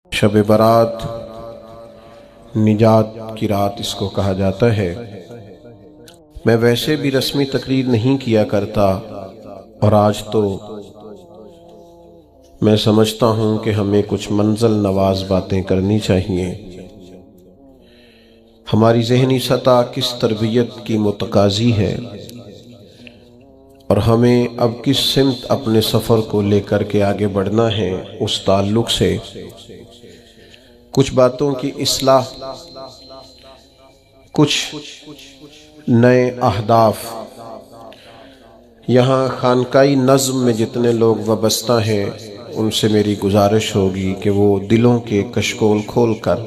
شب برات نجات کی رات اس کو کہا جاتا ہے۔ میں ویسے بھی رسمی تقریر نہیں کیا کرتا، اور آج تو میں سمجھتا ہوں کہ ہمیں کچھ منزل نواز باتیں کرنی چاہیے۔ ہماری ذہنی سطح کس تربیت کی متقاضی ہے، اور ہمیں اب کس سمت اپنے سفر کو لے کر کے آگے بڑھنا ہے، اس تعلق سے کچھ باتوں کی اصلاح، کچھ نئے اہداف۔ یہاں خانقائی نظم میں جتنے لوگ وابستہ ہیں ان سے میری گزارش ہوگی کہ وہ دلوں کے کشکول کھول کر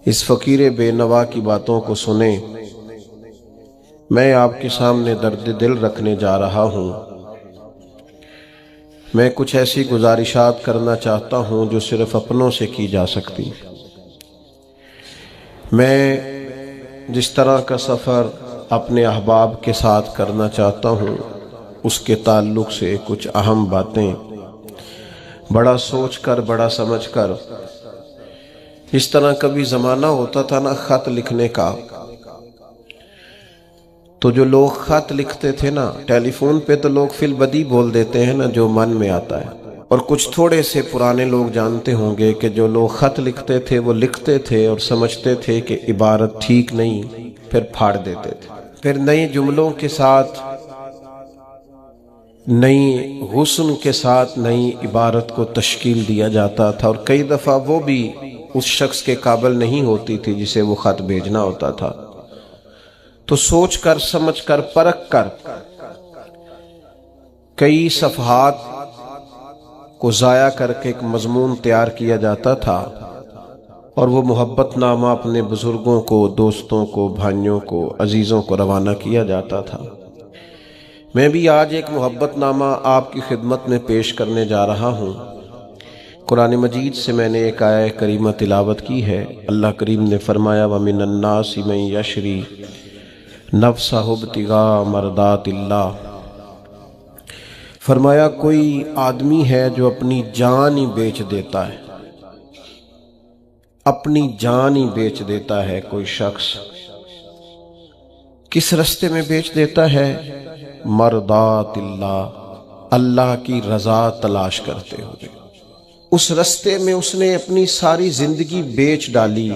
اس فقیر بے نوا کی باتوں کو سنیں۔ میں آپ کے سامنے درد دل رکھنے جا رہا ہوں۔ میں کچھ ایسی گزارشات کرنا چاہتا ہوں جو صرف اپنوں سے کی جا سکتی۔ میں جس طرح کا سفر اپنے احباب کے ساتھ کرنا چاہتا ہوں، اس کے تعلق سے کچھ اہم باتیں بڑا سوچ کر، بڑا سمجھ کر۔ اس طرح کبھی زمانہ ہوتا تھا نا خط لکھنے کا، تو جو لوگ خط لکھتے تھے نا، ٹیلی فون پہ تو لوگ فی البدی بول دیتے ہیں نا جو من میں آتا ہے، اور کچھ تھوڑے سے پرانے لوگ جانتے ہوں گے کہ جو لوگ خط لکھتے تھے وہ لکھتے تھے اور سمجھتے تھے کہ عبارت ٹھیک نہیں، پھر پھاڑ دیتے تھے، پھر نئے جملوں کے ساتھ، نئی حسن کے ساتھ نئی عبارت کو تشکیل دیا جاتا تھا، اور کئی دفعہ وہ بھی اس شخص کے قابل نہیں ہوتی تھی جسے وہ خط بھیجنا ہوتا تھا۔ تو سوچ کر، سمجھ کر، پرکھ کر کئی صفحات کو ضائع کر کے ایک مضمون تیار کیا جاتا تھا، اور وہ محبت نامہ اپنے بزرگوں کو، دوستوں کو، بھائیوں کو، عزیزوں کو روانہ کیا جاتا تھا۔ میں بھی آج ایک محبت نامہ آپ کی خدمت میں پیش کرنے جا رہا ہوں۔ قرآن مجید سے میں نے ایک آیہ کریمہ تلاوت کی ہے۔ اللہ کریم نے فرمایا وَمِنَ النَّاسِ مَن يَشْرِي نَفْسَهُ ابْتِغَاءَ مَرْضَاتِ اللَّهِ، فرمایا کوئی آدمی ہے جو اپنی جان ہی بیچ دیتا ہے، اپنی جان ہی بیچ دیتا ہے۔ کوئی شخص کس رستے میں بیچ دیتا ہے؟ مرضات اللہ، اللہ کی رضا تلاش کرتے ہوئے اس رستے میں اس نے اپنی ساری زندگی بیچ ڈالی،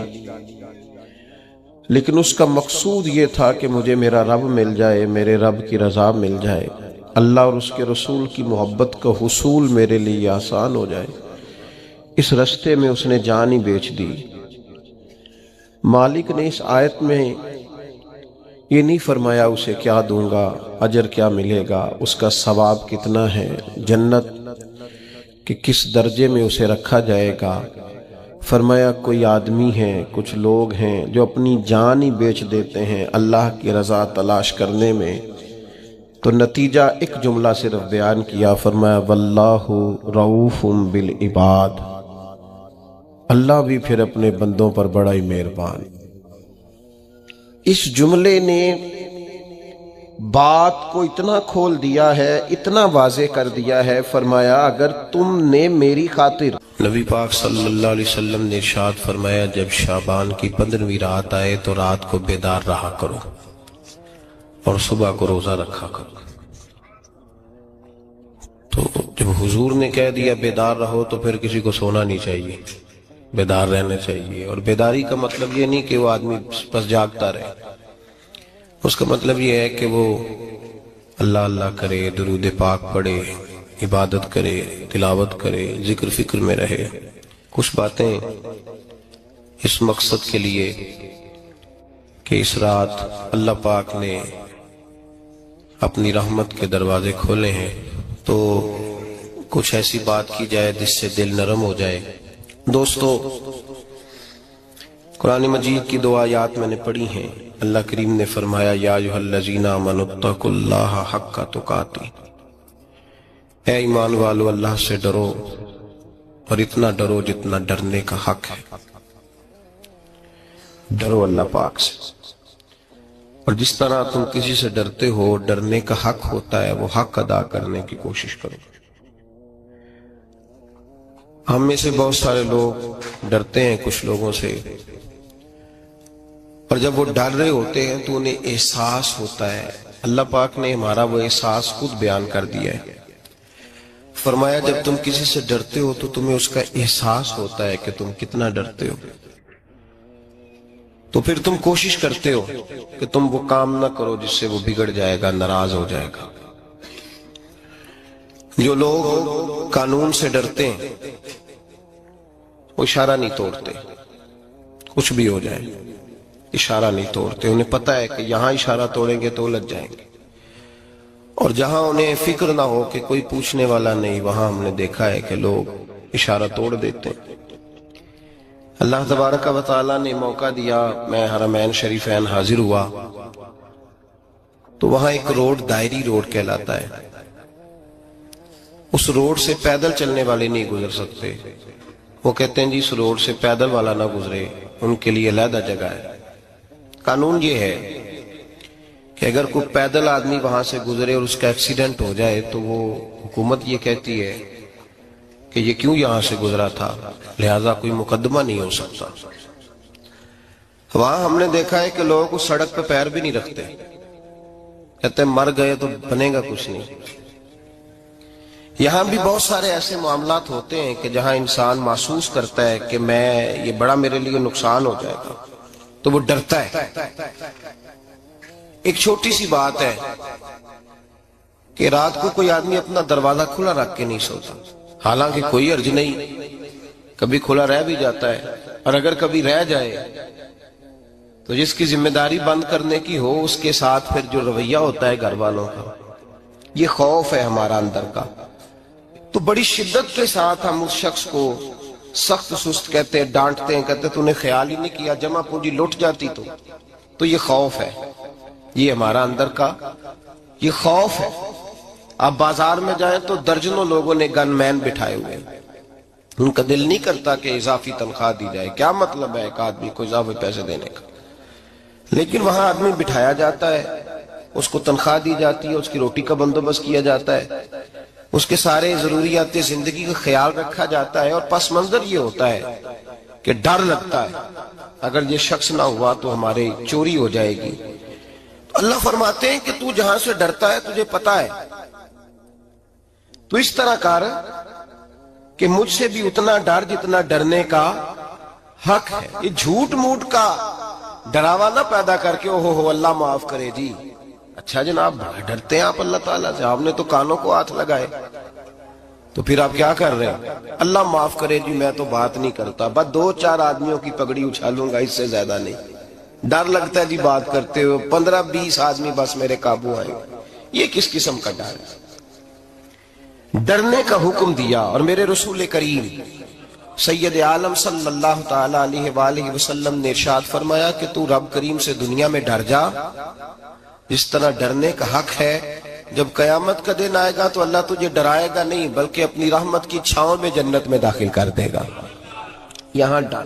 لیکن اس کا مقصود یہ تھا کہ مجھے میرا رب مل جائے، میرے رب کی رضا مل جائے، اللہ اور اس کے رسول کی محبت کا حصول میرے لیے آسان ہو جائے۔ اس رستے میں اس نے جان ہی بیچ دی۔ مالک نے اس آیت میں یہ نہیں فرمایا اسے کیا دوں گا، اجر کیا ملے گا، اس کا ثواب کتنا ہے، جنت کہ کس درجے میں اسے رکھا جائے گا۔ فرمایا کوئی آدمی ہے، کچھ لوگ ہیں جو اپنی جان ہی بیچ دیتے ہیں اللہ کی رضا تلاش کرنے میں۔ تو نتیجہ ایک جملہ صرف بیان کیا، فرمایا واللہ رؤوف بالعباد، اللہ بھی پھر اپنے بندوں پر بڑا ہی مہربان۔ اس جملے نے بات کو اتنا کھول دیا ہے، اتنا واضح کر دیا ہے۔ فرمایا اگر تم نے میری خاطر، نبی پاک صلی اللہ علیہ وسلم نے ارشاد فرمایا جب شعبان کی 15ویں رات آئے تو رات کو بیدار رہا کرو اور صبح کو روزہ رکھا کرو۔ تو جب حضور نے کہہ دیا بیدار رہو تو پھر کسی کو سونا نہیں چاہیے، بیدار رہنا چاہیے۔ اور بیداری کا مطلب یہ نہیں کہ وہ آدمی بس جاگتا رہے، اس کا مطلب یہ ہے کہ وہ اللہ اللہ کرے، درود پاک پڑھے، عبادت کرے، تلاوت کرے، ذکر فکر میں رہے۔ کچھ باتیں اس مقصد کے لیے کہ اس رات اللہ پاک نے اپنی رحمت کے دروازے کھولے ہیں، تو کچھ ایسی بات کی جائے جس سے دل نرم ہو جائے۔ دوستو، قرآن مجید کی 2 آیات میں نے پڑھی ہیں۔ اللہ کریم نے فرمایا یا ایھا الذین آمنوا اتقوا اللہ حق تقاتہ، اے ایمان والو اللہ سے ڈرو، اور اتنا ڈرو جتنا ڈرنے کا حق ہے۔ ڈرو اللہ پاک سے، اور جس طرح تم کسی سے ڈرتے ہو، ڈرنے کا حق ہوتا ہے، وہ حق ادا کرنے کی کوشش کرو۔ ہم میں سے بہت سارے لوگ ڈرتے ہیں کچھ لوگوں سے، اور جب وہ ڈر رہے ہوتے ہیں تو انہیں احساس ہوتا ہے۔ اللہ پاک نے ہمارا وہ احساس خود بیان کر دیا ہے، فرمایا جب تم کسی سے ڈرتے ہو تو تمہیں اس کا احساس ہوتا ہے کہ تم کتنا ڈرتے ہو، تو پھر تم کوشش کرتے ہو کہ تم وہ کام نہ کرو جس سے وہ بگڑ جائے گا، ناراض ہو جائے گا۔ جو لوگ قانون سے ڈرتے ہیں وہ اشارہ نہیں توڑتے، کچھ بھی ہو جائے اشارہ نہیں توڑتے، انہیں پتہ ہے کہ یہاں اشارہ توڑیں گے تو الجھ جائیں گے، اور جہاں انہیں فکر نہ ہو کہ کوئی پوچھنے والا نہیں، وہاں ہم نے دیکھا ہے کہ لوگ اشارہ توڑ دیتے ہیں۔ اللہ تبارک و تعالیٰ نے موقع دیا، میں حرمین شریفین حاضر ہوا تو وہاں ایک روڈ دائری روڈ کہلاتا ہے، اس روڈ سے پیدل چلنے والے نہیں گزر سکتے۔ وہ کہتے ہیں جی اس روڈ سے پیدل والا نہ گزرے، ان کے لیے علیحدہ جگہ ہے۔ قانون یہ ہے کہ اگر کوئی پیدل آدمی وہاں سے گزرے اور اس کا ایکسیڈنٹ ہو جائے تو وہ حکومت یہ کہتی ہے کہ یہ کیوں یہاں سے گزرا تھا، لہذا کوئی مقدمہ نہیں ہو سکتا۔ وہاں ہم نے دیکھا ہے کہ لوگ اس سڑک پہ پیر بھی نہیں رکھتے، کہتے ہیں مر گئے تو بنے گا کچھ نہیں۔ یہاں بھی بہت سارے ایسے معاملات ہوتے ہیں کہ جہاں انسان محسوس کرتا ہے کہ یہ بڑا میرے لیے نقصان ہو جائے گا تو وہ ڈرتا ہے۔ ایک چھوٹی سی بات ہے کہ رات کو کوئی آدمی اپنا دروازہ کھلا رکھ کے نہیں سوتا، حالانکہ کوئی حرج نہیں، کبھی کھلا رہ بھی جاتا ہے، اور اگر کبھی رہ جائے تو جس کی ذمہ داری بند کرنے کی ہو اس کے ساتھ پھر جو رویہ ہوتا ہے گھر والوں کا، یہ خوف ہے ہمارا اندر کا، تو بڑی شدت کے ساتھ ہم اس شخص کو سخت سست کہتے ہیں، ڈانٹتے ہیں، کہتے ہیں تو نے خیال ہی نہیں کیا، جمع پونجی لٹ جاتی تو یہ خوف ہے، یہ ہمارا اندر کا یہ خوف ہے۔ آپ بازار میں جائیں تو درجنوں لوگوں نے گن مین بٹھائے ہوئے ہیں، ان کا دل نہیں کرتا کہ اضافی تنخواہ دی جائے، کیا مطلب ہے ایک آدمی کو اضافی پیسے دینے کا، لیکن وہاں آدمی بٹھایا جاتا ہے، اس کو تنخواہ دی جاتی ہے، اس کی روٹی کا بندوبست کیا جاتا ہے، اس کے سارے ضروریات زندگی کا خیال رکھا جاتا ہے، اور پس منظر یہ ہوتا ہے کہ ڈر لگتا ہے اگر یہ شخص نہ ہوا تو ہمارے چوری ہو جائے گی۔ تو اللہ فرماتے ہیں کہ تو جہاں سے ڈرتا ہے تجھے پتا ہے، تو اس طرح کر کہ مجھ سے بھی اتنا ڈر جتنا ڈرنے کا حق ہے۔ یہ جھوٹ موٹ کا ڈراوا نہ پیدا کر کے اوہ اللہ معاف کرے جی، اچھا جناب بڑا ڈرتے ہیں آپ اللہ تعالیٰ سے، آپ نے تو کانوں کو ہاتھ لگائے، تو پھر آپ کیا کر رہے ہیں؟ اللہ معاف کرے جی میں تو بات نہیں کرتا، بس 2-4 آدمیوں کی پگڑی اچھالوں گا، اس سے زیادہ نہیں، ڈر لگتا ہے جی بات کرتے ہوئے، 15-20 آدمی بس میرے قابو آئے۔ یہ کس قسم کا ڈر ہے؟ ڈرنے کا حکم دیا، اور میرے رسول کریم سید عالم صلی اللہ تعالی علیہ وآلہ وسلم نے ارشاد فرمایا کہ تو رب کریم سے دنیا میں ڈر جا جس طرح ڈرنے کا حق ہے، جب قیامت کا دن آئے گا تو اللہ تجھے ڈرائے گا نہیں بلکہ اپنی رحمت کی چھاؤں میں جنت میں داخل کر دے گا۔ یہاں ڈر،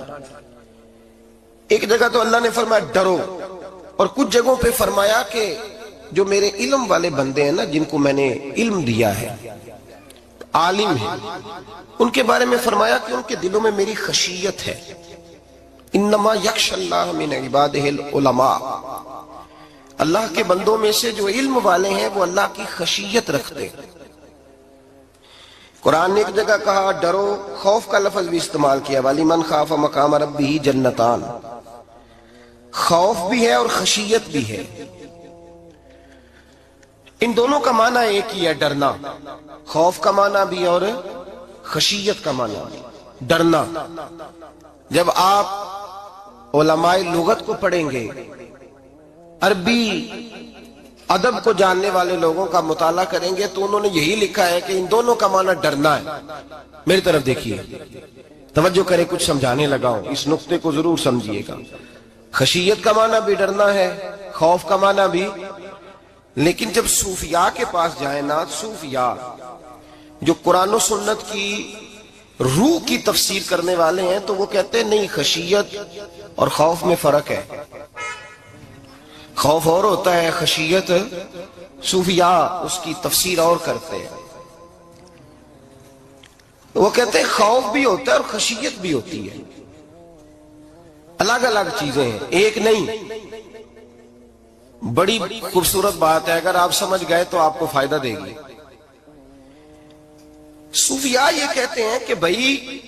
ایک جگہ تو اللہ نے فرمایا ڈرو، اور کچھ جگہوں پہ فرمایا کہ جو میرے علم والے بندے ہیں نا، جن کو میں نے علم دیا ہے، عالم ہیں، ان کے بارے میں فرمایا کہ ان کے دلوں میں میری خشیت ہے۔ انما یخشی اللہ من عبادہ العلماء، اللہ کے بندوں میں سے جو علم والے ہیں وہ اللہ کی خشیت رکھتے ہیں۔ قرآن نے ایک جگہ کہا ڈرو، خوف کا لفظ بھی استعمال کیا، وَلِمَنْ خَافَ مَقَامَ رَبِّهِ جَنَّتَانِ، خوف بھی ہے اور خشیت بھی ہے، ان دونوں کا معنی ایک ہی ہے، ڈرنا، خوف کا معنی بھی اور خشیت کا معنی بھی، ڈرنا۔ جب آپ علماء لغت کو پڑھیں گے، عربی ادب کو جاننے والے لوگوں کا مطالعہ کریں گے تو انہوں نے یہی لکھا ہے کہ ان دونوں کا معنی ڈرنا ہے۔ میری طرف دیکھیے، توجہ کریں، کچھ سمجھانے لگا ہوں، اس نقطے کو ضرور سمجھیے گا۔ خشیت کا معنی بھی ڈرنا ہے، خوف کا معنی بھی، لیکن جب صوفیاء کے پاس جائیں نا، صوفیاء جو قرآن و سنت کی روح کی تفسیر کرنے والے ہیں، تو وہ کہتے ہیں نہیں، خشیت اور خوف میں فرق ہے، خوف اور ہوتا ہے، خشیت صوفیاء اس کی تفسیر اور کرتے ہیں۔ وہ کہتے ہیں خوف بھی ہوتا ہے اور خشیت بھی ہوتی ہے، الگ الگ چیزیں ہیں، ایک نہیں۔ بڑی خوبصورت بات ہے، اگر آپ سمجھ گئے تو آپ کو فائدہ دے گی۔ صوفیاء یہ کہتے ہیں کہ بھائی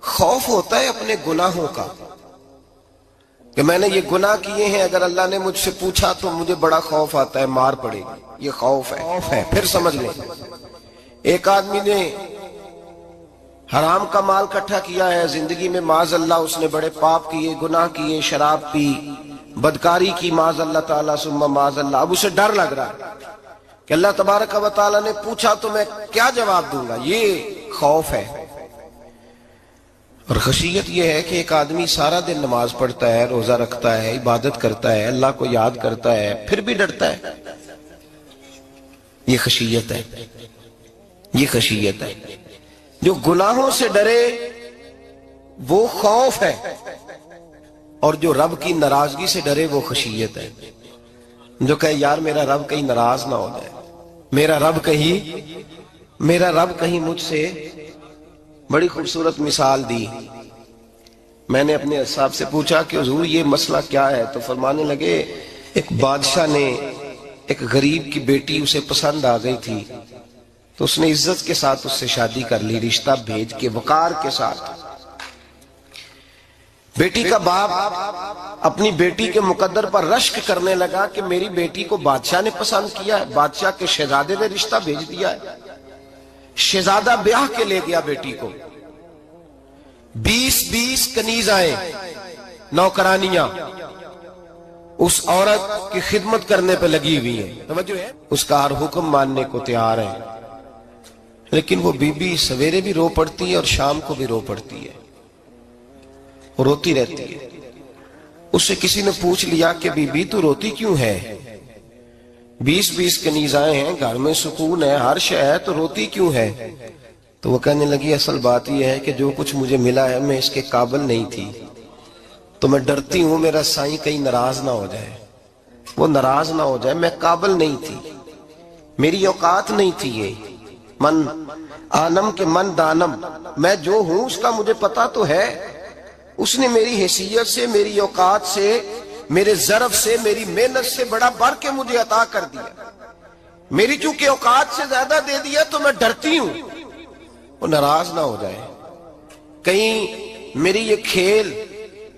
خوف ہوتا ہے اپنے گناہوں کا، کہ میں نے یہ گناہ کیے ہیں، اگر اللہ نے مجھ سے پوچھا تو مجھے بڑا خوف آتا ہے مار پڑے گی، یہ خوف ہے۔ پھر سمجھ لیں، ایک آدمی نے حرام کا مال اکٹھا کیا ہے زندگی میں، معاذ اللہ اس نے بڑے پاپ کیے، گناہ کیے، شراب پی، بدکاری کی، معاذ اللہ تعالیٰ ثم معاذ اللہ۔ اب اسے ڈر لگ رہا ہے کہ اللہ تبارک و تعالیٰ نے پوچھا تو میں کیا جواب دوں گا، یہ خوف ہے۔ اور خشیت یہ ہے کہ ایک آدمی سارا دن نماز پڑھتا ہے، روزہ رکھتا ہے، عبادت کرتا ہے، اللہ کو یاد کرتا ہے، پھر بھی ڈرتا ہے، یہ خشیت ہے، یہ خشیت ہے۔ جو گناہوں سے ڈرے وہ خوف ہے، اور جو رب کی ناراضگی سے ڈرے وہ خشیت ہے۔ جو کہے یار میرا رب کہیں ناراض نہ ہو جائے، میرا رب کہیں مجھ سے۔ بڑی خوبصورت مثال دی، میں نے اپنے صاحب سے پوچھا کہ حضور یہ مسئلہ کیا ہے، تو فرمانے لگے ایک بادشاہ نے ایک غریب کی بیٹی اسے پسند آ گئی تھی، تو اس نے عزت کے ساتھ اس سے شادی کر لی، رشتہ بھیج کے وقار کے ساتھ۔ بیٹی کا باپ اپنی بیٹی کے مقدر پر رشک کرنے لگا کہ میری بیٹی کو بادشاہ نے پسند کیا ہے، بادشاہ کے شہزادے نے رشتہ بھیج دیا ہے۔ شہزادہ بیاہ کے لے گیا بیٹی کو، 20 کنیز آئے، نوکرانیاں اس عورت کی خدمت کرنے پہ لگی ہوئی ہیں، توجہ ہے، اس کا ہر حکم ماننے کو تیار ہے۔ لیکن وہ بی بی سویرے بھی رو پڑتی ہے اور شام کو بھی رو پڑتی ہے، روتی رہتی ہے۔ اس سے کسی نے پوچھ لیا کہ بی بی تو روتی کیوں ہے، 20 کنیزائیں ہیں، گھر میں سکون ہے، ہر شے ہے، تو روتی کیوں ہے؟ تو وہ کہنے لگی اصل بات یہ ہے کہ جو کچھ مجھے ملا ہے میں اس کے قابل نہیں تھی، تو میں ڈرتی ہوں میرا سائیں کہیں ناراض نہ ہو جائے، وہ ناراض نہ ہو جائے، میں قابل نہیں تھی، میری اوقات نہیں تھی۔ یہ من آنم کے من دانم، میں جو ہوں اس کا مجھے پتا تو ہے، اس نے میری حیثیت سے، میری اوقات سے، میرے ظرف سے، میری محنت سے بڑا بڑھ کے مجھے عطا کر دیا، میری چونکہ اوقات سے زیادہ دے دیا تو میں ڈرتی ہوں وہ ناراض نہ ہو جائے، کہیں میری یہ کھیل،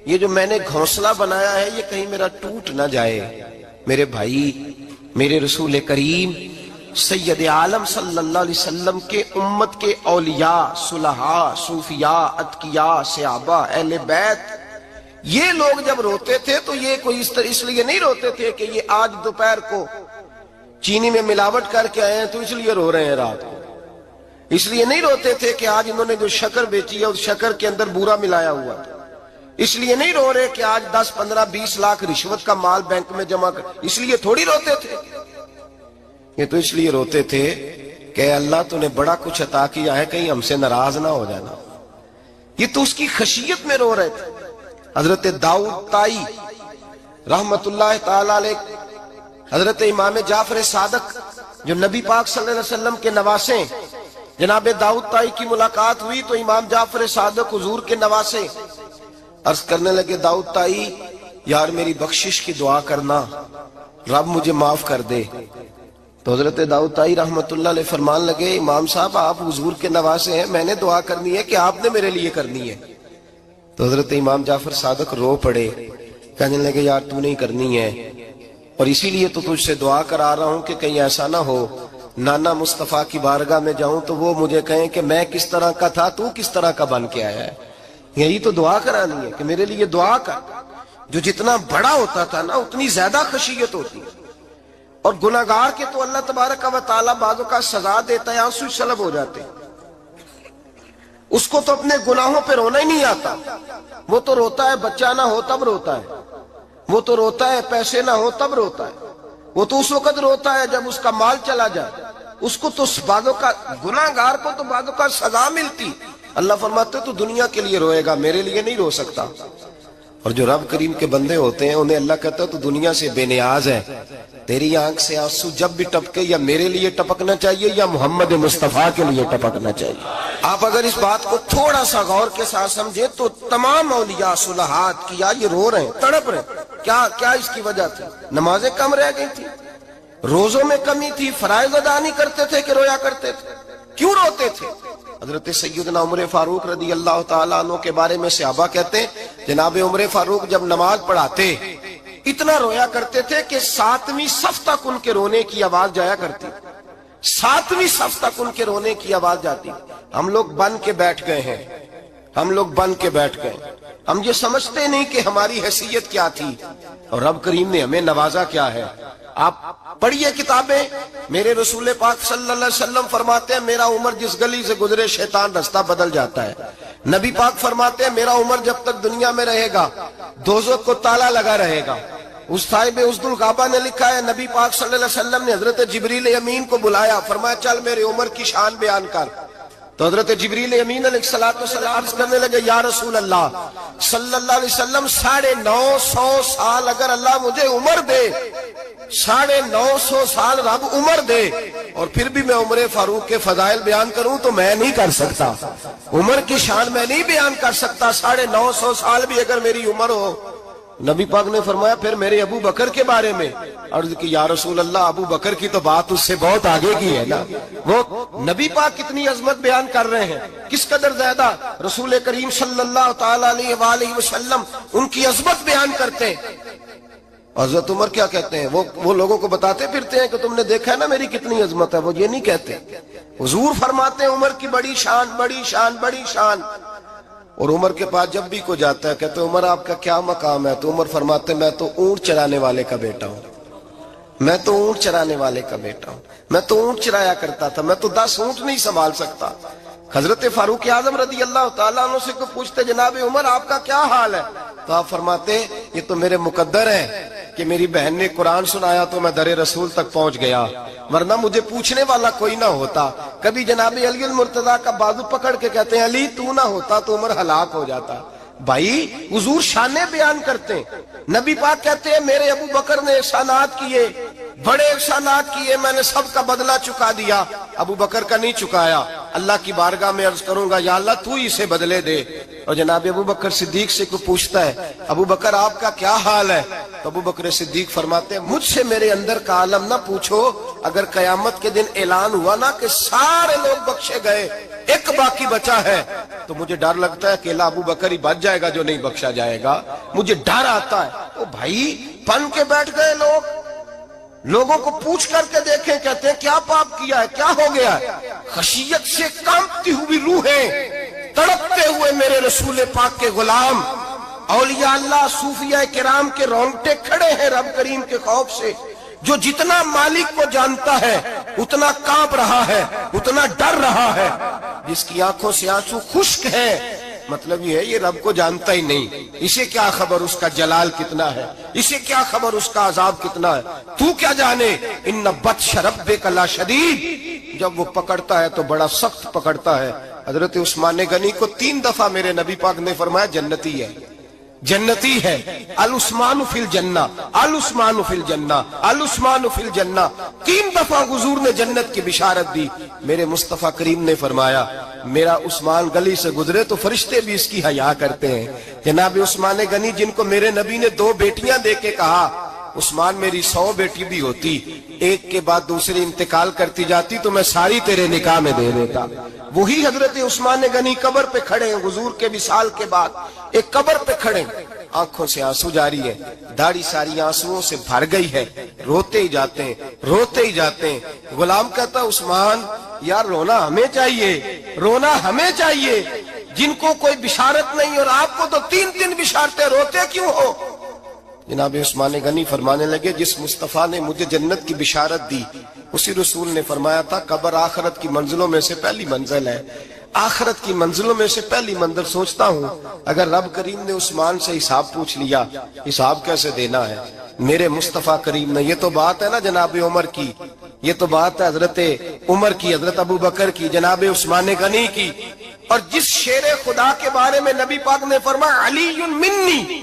یہ جو میں نے گھونسلہ بنایا ہے یہ کہیں میرا ٹوٹ نہ جائے۔ میرے بھائی، میرے رسول کریم سید عالم صلی اللہ علیہ وسلم کے امت کے اولیاء، صلحاء، صوفیاء، اتقیاء، صحابہ، اہل بیت، یہ لوگ جب روتے تھے تو یہ کوئی اس لیے نہیں روتے تھے کہ یہ آج دوپہر کو چینی میں ملاوٹ کر کے آئے ہیں تو اس لیے رو رہے ہیں رات کو، اس لیے نہیں روتے تھے کہ آج انہوں نے جو شکر بیچی ہے اس شکر کے اندر بورا ملایا ہوا تھا، اس لیے نہیں رو رہے کہ آج 10 15 20 لاکھ رشوت کا مال بینک میں جمع کر، اس لیے تھوڑی روتے تھے، یہ تو اس لیے روتے تھے کہ اللہ تو نے بڑا کچھ عطا کیا ہے، کہیں ہم سے ناراض نہ ہو جانا، یہ تو اس کی خشیت میں رو رہے تھے۔ حضرت داؤد طائی رحمت اللہ تعالی علیہ، حضرت امام جعفر صادق جو نبی پاک صلی اللہ علیہ وسلم کے نواسے، جناب داؤد طائی کی ملاقات ہوئی تو امام جعفر صادق حضور کے نواسے عرض کرنے لگے داؤد طائی یار میری بخشش کی دعا کرنا، رب مجھے معاف کر دے۔ تو حضرت داؤد طائی رحمت اللہ علیہ فرمان لگے امام صاحب آپ حضور کے نواسے ہیں، میں نے دعا کرنی ہے کہ آپ نے میرے لیے کرنی ہے؟ تو حضرت امام جعفر صادق رو پڑے، کہنے لگے یار تو نہیں کرنی ہے، اور اسی لیے تو تجھ سے دعا کرا رہا ہوں کہ کہیں ایسا نہ ہو نانا مصطفیٰ کی بارگاہ میں جاؤں تو وہ مجھے کہیں کہ میں کس طرح کا تھا تو کس طرح کا بن کے آیا ہے، یہی تو دعا کرانی ہے کہ میرے لیے دعا کر۔ جو جتنا بڑا ہوتا تھا نا اتنی زیادہ خشیت ہوتی ہے، اور گناہگار کے تو اللہ تبارک و تعالیٰ بعضوں کا سزا دیتا ہے، آنسو سلب ہو جاتے ہیں، اس کو تو اپنے گناہوں پہ رونا ہی نہیں آتا، وہ تو روتا ہے بچہ نہ ہو تب روتا ہے، وہ تو روتا ہے پیسے نہ ہو تب روتا ہے، وہ تو اس وقت روتا ہے جب اس کا مال چلا جائے، اس کو تو بعضوں کا گناہگار کو تو بعضوں کا سزا ملتی، اللہ فرماتے تو دنیا کے لیے روئے گا میرے لیے نہیں رو سکتا۔ اور جو رب کریم کے بندے ہوتے ہیں انہیں اللہ کہتا ہے تو دنیا سے بے نیاز ہے، تیری آنکھ سے آنسو جب بھی ٹپکے یا میرے لیے ٹپکنا چاہیے یا محمد مصطفیٰ کے لیے ٹپکنا چاہیے۔ آپ اگر اس بات کو تھوڑا سا غور کے ساتھ سمجھے تو تمام اولیاء صلحات کیا یہ رو رہے ہیں، تڑپ رہے ہیں، کیا اس کی وجہ تھی؟ نمازیں کم رہ گئی تھی، روزوں میں کمی تھی، فرائض ادا نہیں کرتے تھے کہ رویا کرتے تھے؟ کیوں روتے تھے؟ حضرت سیدنا عمر فاروق رضی اللہ تعالیٰ عنہ کے بارے میں صحابہ کہتے ہیں جناب عمر فاروق جب نماز پڑھاتے اتنا رویا کرتے تھے کہ 7ویں صف تک ان کے رونے کی آواز جایا کرتی، 7ویں صف تک ان کے رونے کی آواز جاتی۔ ہم لوگ بن کے بیٹھ گئے ہیں، ہم لوگ بن کے بیٹھ گئے، ہم یہ سمجھتے نہیں کہ ہماری حیثیت کیا تھی اور رب کریم نے ہمیں نوازا کیا ہے۔ آپ پڑھیے کتابیں، میرے رسول پاک صلی اللہ علیہ وسلم فرماتے ہیں میرا عمر جس گلی سے گزرے شیطان رستہ بدل جاتا ہے۔ نبی پاک فرماتے ہیں میرا عمر جب تک دنیا میں رہے گا دوزخ کو تالا لگا رہے گا۔ اس صاحب اسد الغابہ نے لکھا ہے نبی پاک صلی اللہ علیہ وسلم نے حضرت جبریل امین کو بلایا، فرمایا چل میرے عمر کی شان بیان کر۔ تو حضرت جبریل امین علیہ السلام عرض کرنے لگے یا رسول اللہ صلی اللہ علیہ وسلم 950 سال اگر اللہ مجھے عمر دے، 950 سال رب عمر دے اور پھر بھی میں عمر فاروق کے فضائل بیان کروں تو میں نہیں کر سکتا، عمر کی شان میں نہیں بیان کر سکتا، 950 سال بھی اگر میری عمر ہو۔ نبی پاک نے فرمایا پھر میرے ابو بکر کے بارے میں، عرض کی یا رسول اللہ ابو بکر کی تو بات اس سے بہت آگے کی ہے نا، وہ نبی پاک کتنی عظمت بیان کر رہے ہیں، کس قدر زیادہ رسول کریم صلی اللہ تعالی علیہ وآلہ وسلم ان کی عظمت بیان کرتے ہیں۔ حضرت عمر کیا کہتے ہیں، وہ لوگوں کو بتاتے پھرتے ہیں کہ تم نے دیکھا ہے نا میری کتنی عظمت ہے، وہ یہ نہیں کہتے۔ حضور فرماتے ہیں عمر کی بڑی شان بڑی شان بڑی شان، اور عمر کے پاس جب بھی کوئی جاتا ہے کہتے ہیں عمر آپ کا کیا مقام ہے، تو عمر فرماتے ہیں میں تو اونٹ چرانے والے کا بیٹا ہوں، میں تو اونٹ چرانے والے کا بیٹا ہوں، میں تو اونٹ چرایا کرتا تھا، میں تو 10 اونٹ نہیں سنبھال سکتا۔ حضرت فاروق اعظم رضی اللہ تعالیٰ عنہ سے کو پوچھتے جناب عمر آپ کا کیا حال ہے، تو آپ فرماتے یہ تو میرے مقدر ہے کہ میری بہن نے قرآن سنایا تو میں در رسول تک پہنچ گیا، ورنہ مجھے پوچھنے والا کوئی نہ ہوتا۔ کبھی جناب علی المرتضیٰ کا بازو پکڑ کے کہتے ہیں علی تو نہ ہوتا تو عمر ہلاک ہو جاتا۔ بھائی حضور شانیں بیان کرتے ہیں، نبی پاک کہتے ہیں میرے ابو بکر نے احسانات کیے، بڑے احسانات کیے، میں نے سب کا بدلہ چکا دیا، ابو بکر کا نہیں چکایا، اللہ کی بارگاہ میں عرض کروں گا یا اللہ تو ہی اسے بدلے دے۔ اور جناب ابو بکر صدیق سے کوئی پوچھتا ہے ابو بکر آپ کا کیا حال ہے، تو ابو بکر صدیق فرماتے ہیں مجھ سے میرے اندر کا عالم نہ پوچھو، اگر قیامت کے دن اعلان ہوا نا کہ سارے لوگ بخشے گئے ایک باقی بچا ہے تو مجھے ڈر لگتا ہے کہ ابو بکر ہی بچ جائے گا جو نہیں بخشا جائے گا، مجھے ڈر آتا ہے۔ تو بھائی پن کے بیٹھ گئے لوگ، لوگوں کو پوچھ کر کے دیکھیں، کہتے ہیں کیا پاپ کیا ہے، کیا ہو گیا ہے؟ خشیت سے کانپتی ہوئی روحیں، تڑپتے ہوئے میرے رسول پاک کے غلام، اولیاء اللہ صوفیاء کرام کے رونگٹے کھڑے ہیں رب کریم کے خوف سے، جو جتنا مالک کو جانتا ہے اتنا کانپ رہا ہے، اتنا ڈر رہا ہے، جس کی آنکھوں سے آنسو خشک ہے، مطلب یہ ہے یہ رب کو جانتا ہی نہیں، اسے کیا خبر اس کا جلال کتنا ہے، اسے کیا خبر اس کا عذاب کتنا ہے، تو کیا جانے ان بطش ربک لشدید، جب وہ پکڑتا ہے تو بڑا سخت پکڑتا ہے۔ حضرت عثمان غنی کو 3 دفعہ میرے نبی پاک نے فرمایا جنتی ہے، جنتی ہے، العثمان فی الجنہ، العثمان فی الجنہ، العثمان فی الجنہ، 3 دفعہ حضور نے جنت کی بشارت دی۔ میرے مصطفیٰ کریم نے فرمایا میرا عثمان گلی سے گزرے تو فرشتے بھی اس کی حیا کرتے ہیں۔ جناب عثمان غنی جن کو میرے نبی نے 2 بیٹیاں دے کے کہا عثمان میری 100 بیٹی بھی ہوتی، ایک کے بعد دوسری انتقال کرتی جاتی تو میں ساری تیرے نکاح میں دے دیتا، وہی حضرت عثمان غنی قبر پہ کھڑے ہیں حضور کے وصال کے بعد، ایک قبر پہ کھڑے، آنکھوں سے آنسو جاری ہے، داڑھی ساری آنسوؤں سے بھر گئی ہے، روتے ہی جاتے ہیں، روتے ہی جاتے ہیں۔ غلام کہتا عثمان یار رونا ہمیں چاہیے، رونا ہمیں چاہیے، جن کو کوئی بشارت نہیں اور آپ کو تو 3 بشارتیں، روتے کیوں ہو؟ جناب عثمان غنی فرمانے لگے جس مصطفیٰ نے مجھے جنت کی بشارت دی اسی رسول نے فرمایا تھا قبر آخرت کی منزلوں میں سے پہلی منزل ہے، آخرت کی منزلوں میں سے پہلی منزل۔ سوچتا ہوں اگر رب کریم نے عثمان سے حساب پوچھ لیا حساب کیسے دینا ہے، میرے مصطفیٰ کریم نے، یہ تو بات ہے نا جناب عمر کی، یہ تو بات ہے حضرت عمر کی، حضرت ابو بکر کی، جناب عثمان غنی کی، اور جس شیر خدا کے بارے میں نبی پاک نے فرمایا علی منی،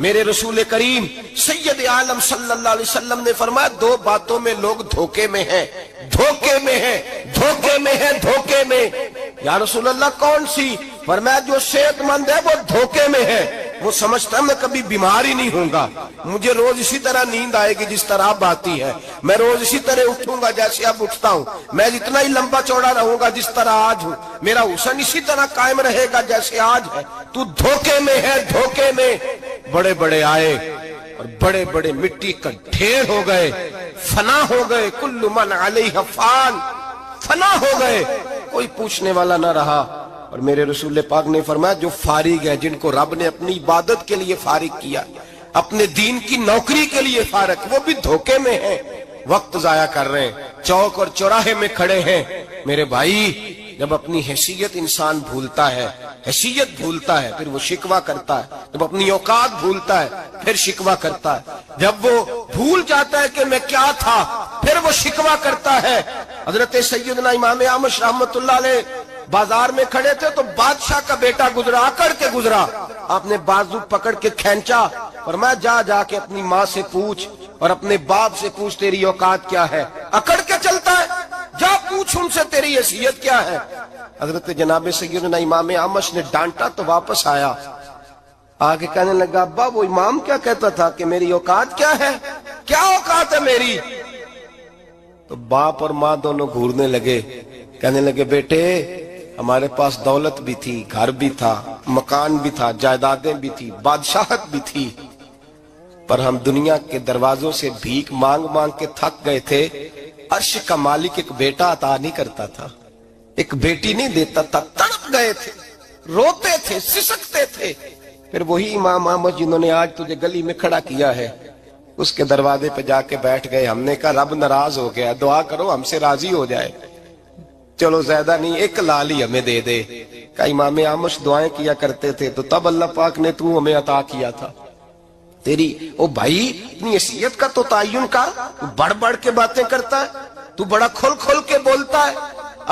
میرے رسول کریم سید عالم صلی اللہ علیہ وسلم نے فرمایا دو باتوں میں لوگ دھوکے میں ہیں، دھوکے میں ہیں، دھوکے میں ہیں، دھوکے میں۔ یا رسول اللہ کون سی؟ فرمایا جو صحت مند ہے وہ دھوکے میں ہے، وہ سمجھتا ہے میں کبھی بیمار ہی نہیں ہوں گا، مجھے روز اسی طرح نیند آئے گی جس طرح اب آتی ہے، میں روز اسی طرح اٹھوں گا جیسے اب اٹھتا ہوں، میں اتنا ہی لمبا چوڑا رہوں گا جس طرح آج ہوں، میرا حسن اسی طرح قائم رہے گا جیسے آج ہے۔ تو دھوکے میں ہے، دھوکے میں۔ بڑے بڑے آئے اور بڑے بڑے مٹی کا ڈھیر ہو گئے، فنا ہو گئے، کل من علیہ فان، فنا ہو گئے، کوئی پوچھنے والا نہ رہا۔ اور میرے رسول پاک نے فرمایا جو فارغ ہے، جن کو رب نے اپنی عبادت کے لیے فارغ کیا، اپنے دین کی نوکری کے لیے فارغ، وہ بھی دھوکے میں ہیں، وقت ضائع کر رہے ہیں، چوک اور چوراہے میں کھڑے ہیں۔ میرے بھائی جب اپنی حیثیت انسان بھولتا ہے، حیثیت بھولتا ہے، پھر وہ شکوہ کرتا ہے، جب اپنی اوقات بھولتا ہے پھر شکوہ کرتا ہے، جب وہ بھول جاتا ہے کہ میں کیا تھا پھر وہ شکوہ کرتا ہے۔ حضرت سیدنا امام اعمش رحمت اللہ علیہ بازار میں کھڑے تھے تو بادشاہ کا بیٹا گزرا، اکڑ کے گزرا، آپ نے بازو پکڑ کے کھینچا، فرمایا جا کے اپنی ماں سے پوچھ اور اپنے باپ سے پوچھ تیری اوقات کیا ہے، اکڑ کے چلتا ہے، جا پوچھ ان سے تیری حیثیت کیا ہے۔ حضرت جناب سیدنا امام اعمش نے ڈانٹا تو واپس آیا، آگے کہنے لگا ابا وہ امام کیا کہتا تھا کہ میری اوقات کیا ہے، کیا اوقات ہے میری؟ تو باپ اور ماں دونوں گھورنے لگے، کہنے لگے بیٹے ہمارے پاس دولت بھی تھی، گھر بھی تھا، مکان بھی تھا، جائیدادیں بھی تھی، بادشاہت بھی تھی، پر ہم دنیا کے دروازوں سے بھیک مانگ مانگ کے تھک گئے تھے۔ عرش کا مالک ایک بیٹا عطا نہیں کرتا تھا، ایک بیٹی نہیں دیتا تھا، تڑپ گئے تھے، روتے تھے، سسکتے تھے۔ پھر وہی امام احمد جنہوں نے آج تجھے گلی میں کھڑا کیا ہے اس کے دروازے پہ جا کے بیٹھ گئے، ہم نے کہا رب ناراض ہو گیا، دعا کرو ہم سے راضی ہو جائے، چلو زیادہ نہیں ایک لالی ہمیں دے دے۔ کہ امام اعمش دعائیں کیا کرتے تھے تو تب اللہ پاک نے تو ہمیں عطا کیا تھا۔ تیری او بھائی اپنی حیثیت کا تو تعین کر، تو بڑھ بڑھ کے باتیں کرتا ہے، تو بڑا کھل کھل کے بولتا ہے،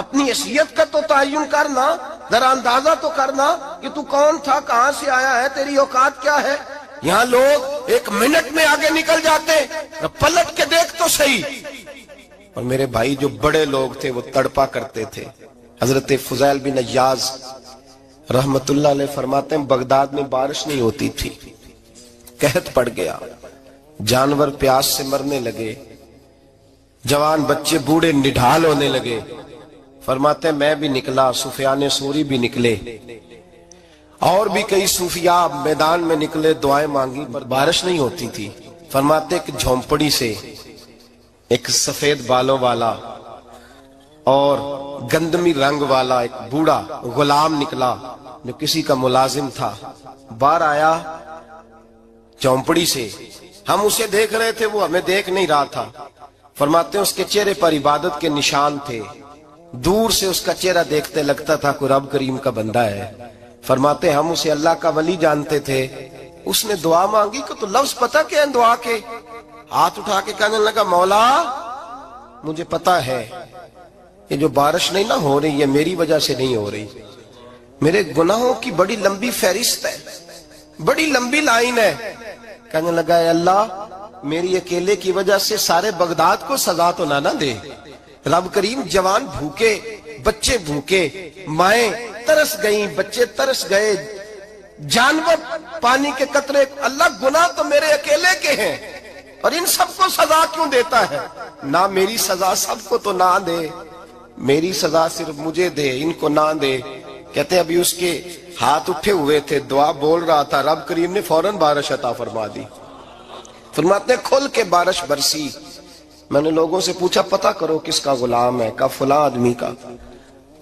اپنی حیثیت کا تو تعین کرنا، ذرا اندازہ تو کرنا کہ تو کون تھا، کہاں سے آیا ہے، تیری اوقات کیا ہے۔ یہاں لوگ ایک منٹ میں آگے نکل جاتے، پلٹ کے دیکھ تو صحیح۔ اور میرے بھائی جو بڑے لوگ تھے وہ تڑپا کرتے تھے۔ حضرت فضیل بن عیاض رحمت اللہ علیہ فرماتے ہیں بغداد میں بارش نہیں ہوتی تھی، قحط پڑ گیا، جانور پیاس سے مرنے لگے، جوان بچے بوڑھے نڈھال ہونے لگے۔ فرماتے ہیں میں بھی نکلا، سفیان ثوری بھی نکلے، اور بھی کئی صوفیاء میدان میں نکلے، دعائیں مانگی پر بارش نہیں ہوتی تھی۔ فرماتے ایک جھونپڑی سے ایک سفید بالوں والا اور گندمی رنگ والا ایک بوڑھا غلام نکلا جو کسی کا ملازم تھا، باہر آیا چونپڑی سے، ہم اسے دیکھ رہے تھے وہ ہمیں دیکھ نہیں رہا تھا۔ فرماتے ہیں اس کے چہرے پر عبادت کے نشان تھے، دور سے اس کا چہرہ دیکھتے لگتا تھا کوئی رب کریم کا بندہ ہے۔ فرماتے ہیں ہم اسے اللہ کا ولی جانتے تھے۔ اس نے دعا مانگی کہ تو لفظ پتہ کیا ہے دعا کے، ہاتھ اٹھا کے کہنے لگا مولا مجھے پتا ہے یہ جو بارش نہیں نہ ہو رہی ہے میری وجہ سے نہیں ہو رہی، میرے گناہوں کی بڑی لمبی فہرست ہے، بڑی لمبی لائن ہے۔ کہنے لگا اے اللہ میری اکیلے کی وجہ سے سارے بغداد کو سزا تو نہ دے، رب کریم جوان بھوکے، بچے بھوکے، مائیں ترس گئیں، بچے ترس گئے، جانور پانی کے قطرے، اللہ گناہ تو میرے اکیلے کے ہیں اور ان سب کو سزا کیوں دیتا ہے؟ نہ میری سزا سب کو تو نہ دے، میری سزا صرف مجھے دے، ان کو نہ دے۔ کہتے ہیں ابھی اس کے ہاتھ اٹھے ہوئے تھے، دعا بول رہا تھا، رب کریم نے فوراً بارش عطا فرما دی۔ فرماتے ہیں کھل کے بارش برسی۔ میں نے لوگوں سے پوچھا پتہ کرو کس کا غلام ہے، کہا فلاں آدمی کا۔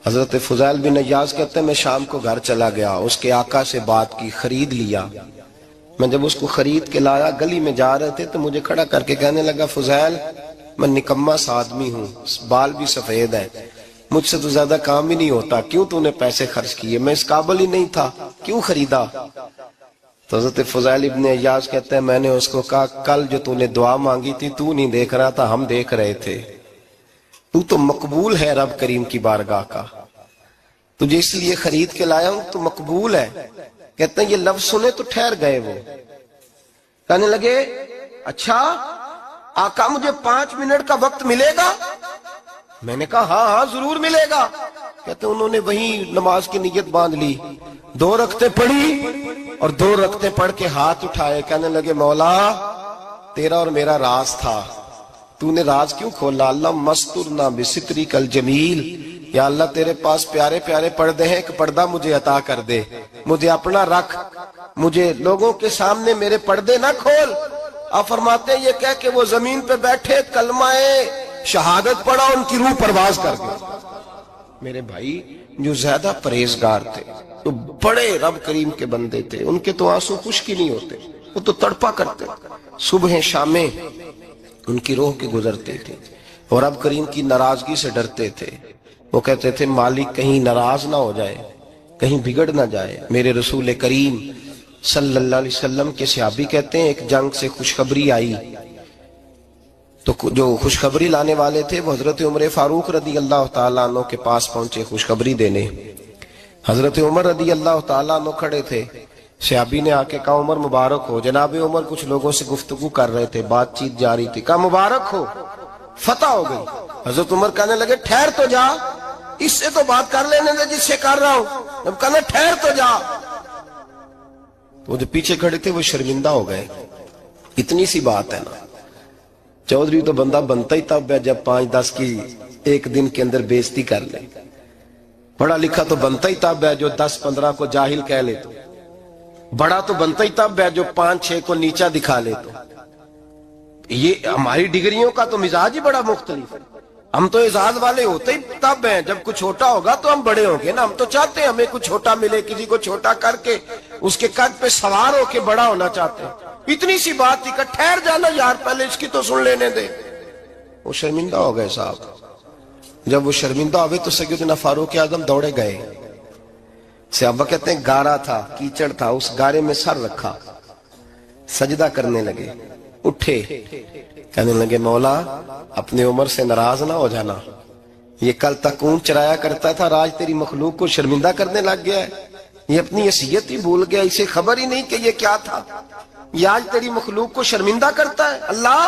حضرت فضیل بن عیاض کہتے ہیں میں شام کو گھر چلا گیا، اس کے آقا سے بات کی، خرید لیا۔ میں جب اس کو خرید کے لایا گلی میں جا رہے تھے تو مجھے کھڑا کر کے کہنے لگا فضیل میں نکما سا آدمی ہوں، بال بھی سفید ہے، مجھ سے تو زیادہ کام ہی نہیں ہوتا، کیوں تو نے پیسے خرچ کیے، میں اس قابل ہی نہیں تھا، کیوں خریدا؟ تو حضرت فضیل ابن عیاض کہتے ہیں میں نے اس کو کہا کل جو تو نے دعا مانگی تھی تو نہیں دیکھ رہا تھا، ہم دیکھ رہے تھے، تو مقبول ہے رب کریم کی بارگاہ کا، تجھے اس لیے خرید کے لایا ہوں تو مقبول ہے۔ کہتے ہیں یہ لفظ سنے تو ٹھہر گئے وہ، کہنے لگے اچھا آقا مجھے 5 منٹ کا وقت ملے گا؟ میں نے کہا ہاں ہاں ضرور ملے گا۔ کہتے انہوں نے وہیں نماز کی نیت باندھ لی، 2 رکعتیں پڑھی اور 2 رکعتیں پڑھ کے ہاتھ اٹھائے، کہنے لگے مولا تیرا اور میرا راز تھا، تو نے راز کیوں کھولا؟ اللہ مسترنا بستری کل جمیل، یا اللہ تیرے پاس پیارے پیارے پردے ہیں، ایک پردہ مجھے عطا کر دے، مجھے اپنا رکھ، مجھے لوگوں کے سامنے میرے پردے نہ کھول۔ آپ فرماتے ہیں یہ کہہ کہ وہ زمین پہ بیٹھے کلمہ شہادت پڑھا، ان کی روح پرواز کر گئی۔ میرے بھائی جو زیادہ پرہیزگار تھے، تو بڑے رب کریم کے بندے تھے، ان کے تو آنسو خشک ہی نہیں ہوتے، وہ تو تڑپا کرتے، صبح شامیں ان کی روح کے گزرتے تھے، اور رب کریم کی ناراضگی سے ڈرتے تھے۔ وہ کہتے تھے مالک کہیں ناراض نہ ہو جائے، کہیں بگڑ نہ جائے۔ میرے رسول کریم صلی اللہ علیہ وسلم کے صحابی کہتے ہیں ایک جنگ سے خوشخبری آئی، تو جو خوشخبری لانے والے تھے وہ حضرت عمر فاروق رضی اللہ تعالیٰ عنہ کے پاس پہنچے خوشخبری دینے۔ حضرت عمر رضی اللہ تعالیٰ عنہ کھڑے تھے، صحابی نے آ کے کہا عمر مبارک ہو۔ جناب عمر کچھ لوگوں سے گفتگو کر رہے تھے، بات چیت جاری تھی، کہا مبارک ہو، فتح ہو گئی۔ حضرت عمر کہنے لگے ٹھہر تو جا، اس سے تو بات کر لینے دے جس سے کر رہا ہوں۔ جب کہنا ٹھہر تو جا، وہ جو پیچھے کھڑے تھے وہ شرمندہ ہو گئے۔ اتنی سی بات ہے نا، چودھری تو بندہ بنتا ہی تب ہے جب 5-10 کی ایک دن کے اندر بےزتی کر لے، پڑھا لکھا تو بنتا ہی تب ہے جو 10-15 کو جاہل کہہ لے، تو بڑا تو بنتا ہی تب ہے جو 5-6 کو نیچا دکھا لے۔ تو یہ ہماری ڈگریوں کا تو مزاج ہی بڑا مختلف ہے، ہم تو اعزاز والے ہوتے ہی تب ہیں جب کچھ چھوٹا ہوگا تو ہم بڑے ہوں گے نا۔ ہم تو چاہتے ہیں ہمیں کچھ چھوٹا ملے، کسی کو چھوٹا کر کے اس کے قد پہ سوار ہو کے بڑا ہونا چاہتے ہیں۔ اتنی سی بات تھی کہ ٹھہر جانا یار، پہلے اس کی تو سن لینے دے۔ وہ شرمندہ ہو گئے صاحب۔ جب وہ شرمندہ ہوئے تو سیدنا فاروق اعظم دوڑے گئے۔ صحابہ کہتے ہیں گارا تھا، کیچڑ تھا، اس گارے میں سر رکھا، سجدہ کرنے لگے، اٹھے، کہنے لگے مولا اپنے عمر سے ناراض نہ ہو جانا، یہ کل تک اونٹ چرایا کرتا تھا، آج تیری مخلوق کو شرمندہ کرنے لگ گیا ہے، یہ اپنی حیثیت ہی بھول گیا، اسے خبر ہی نہیں کہ یہ کیا تھا، یہ آج تیری مخلوق کو شرمندہ کرتا ہے۔ اللہ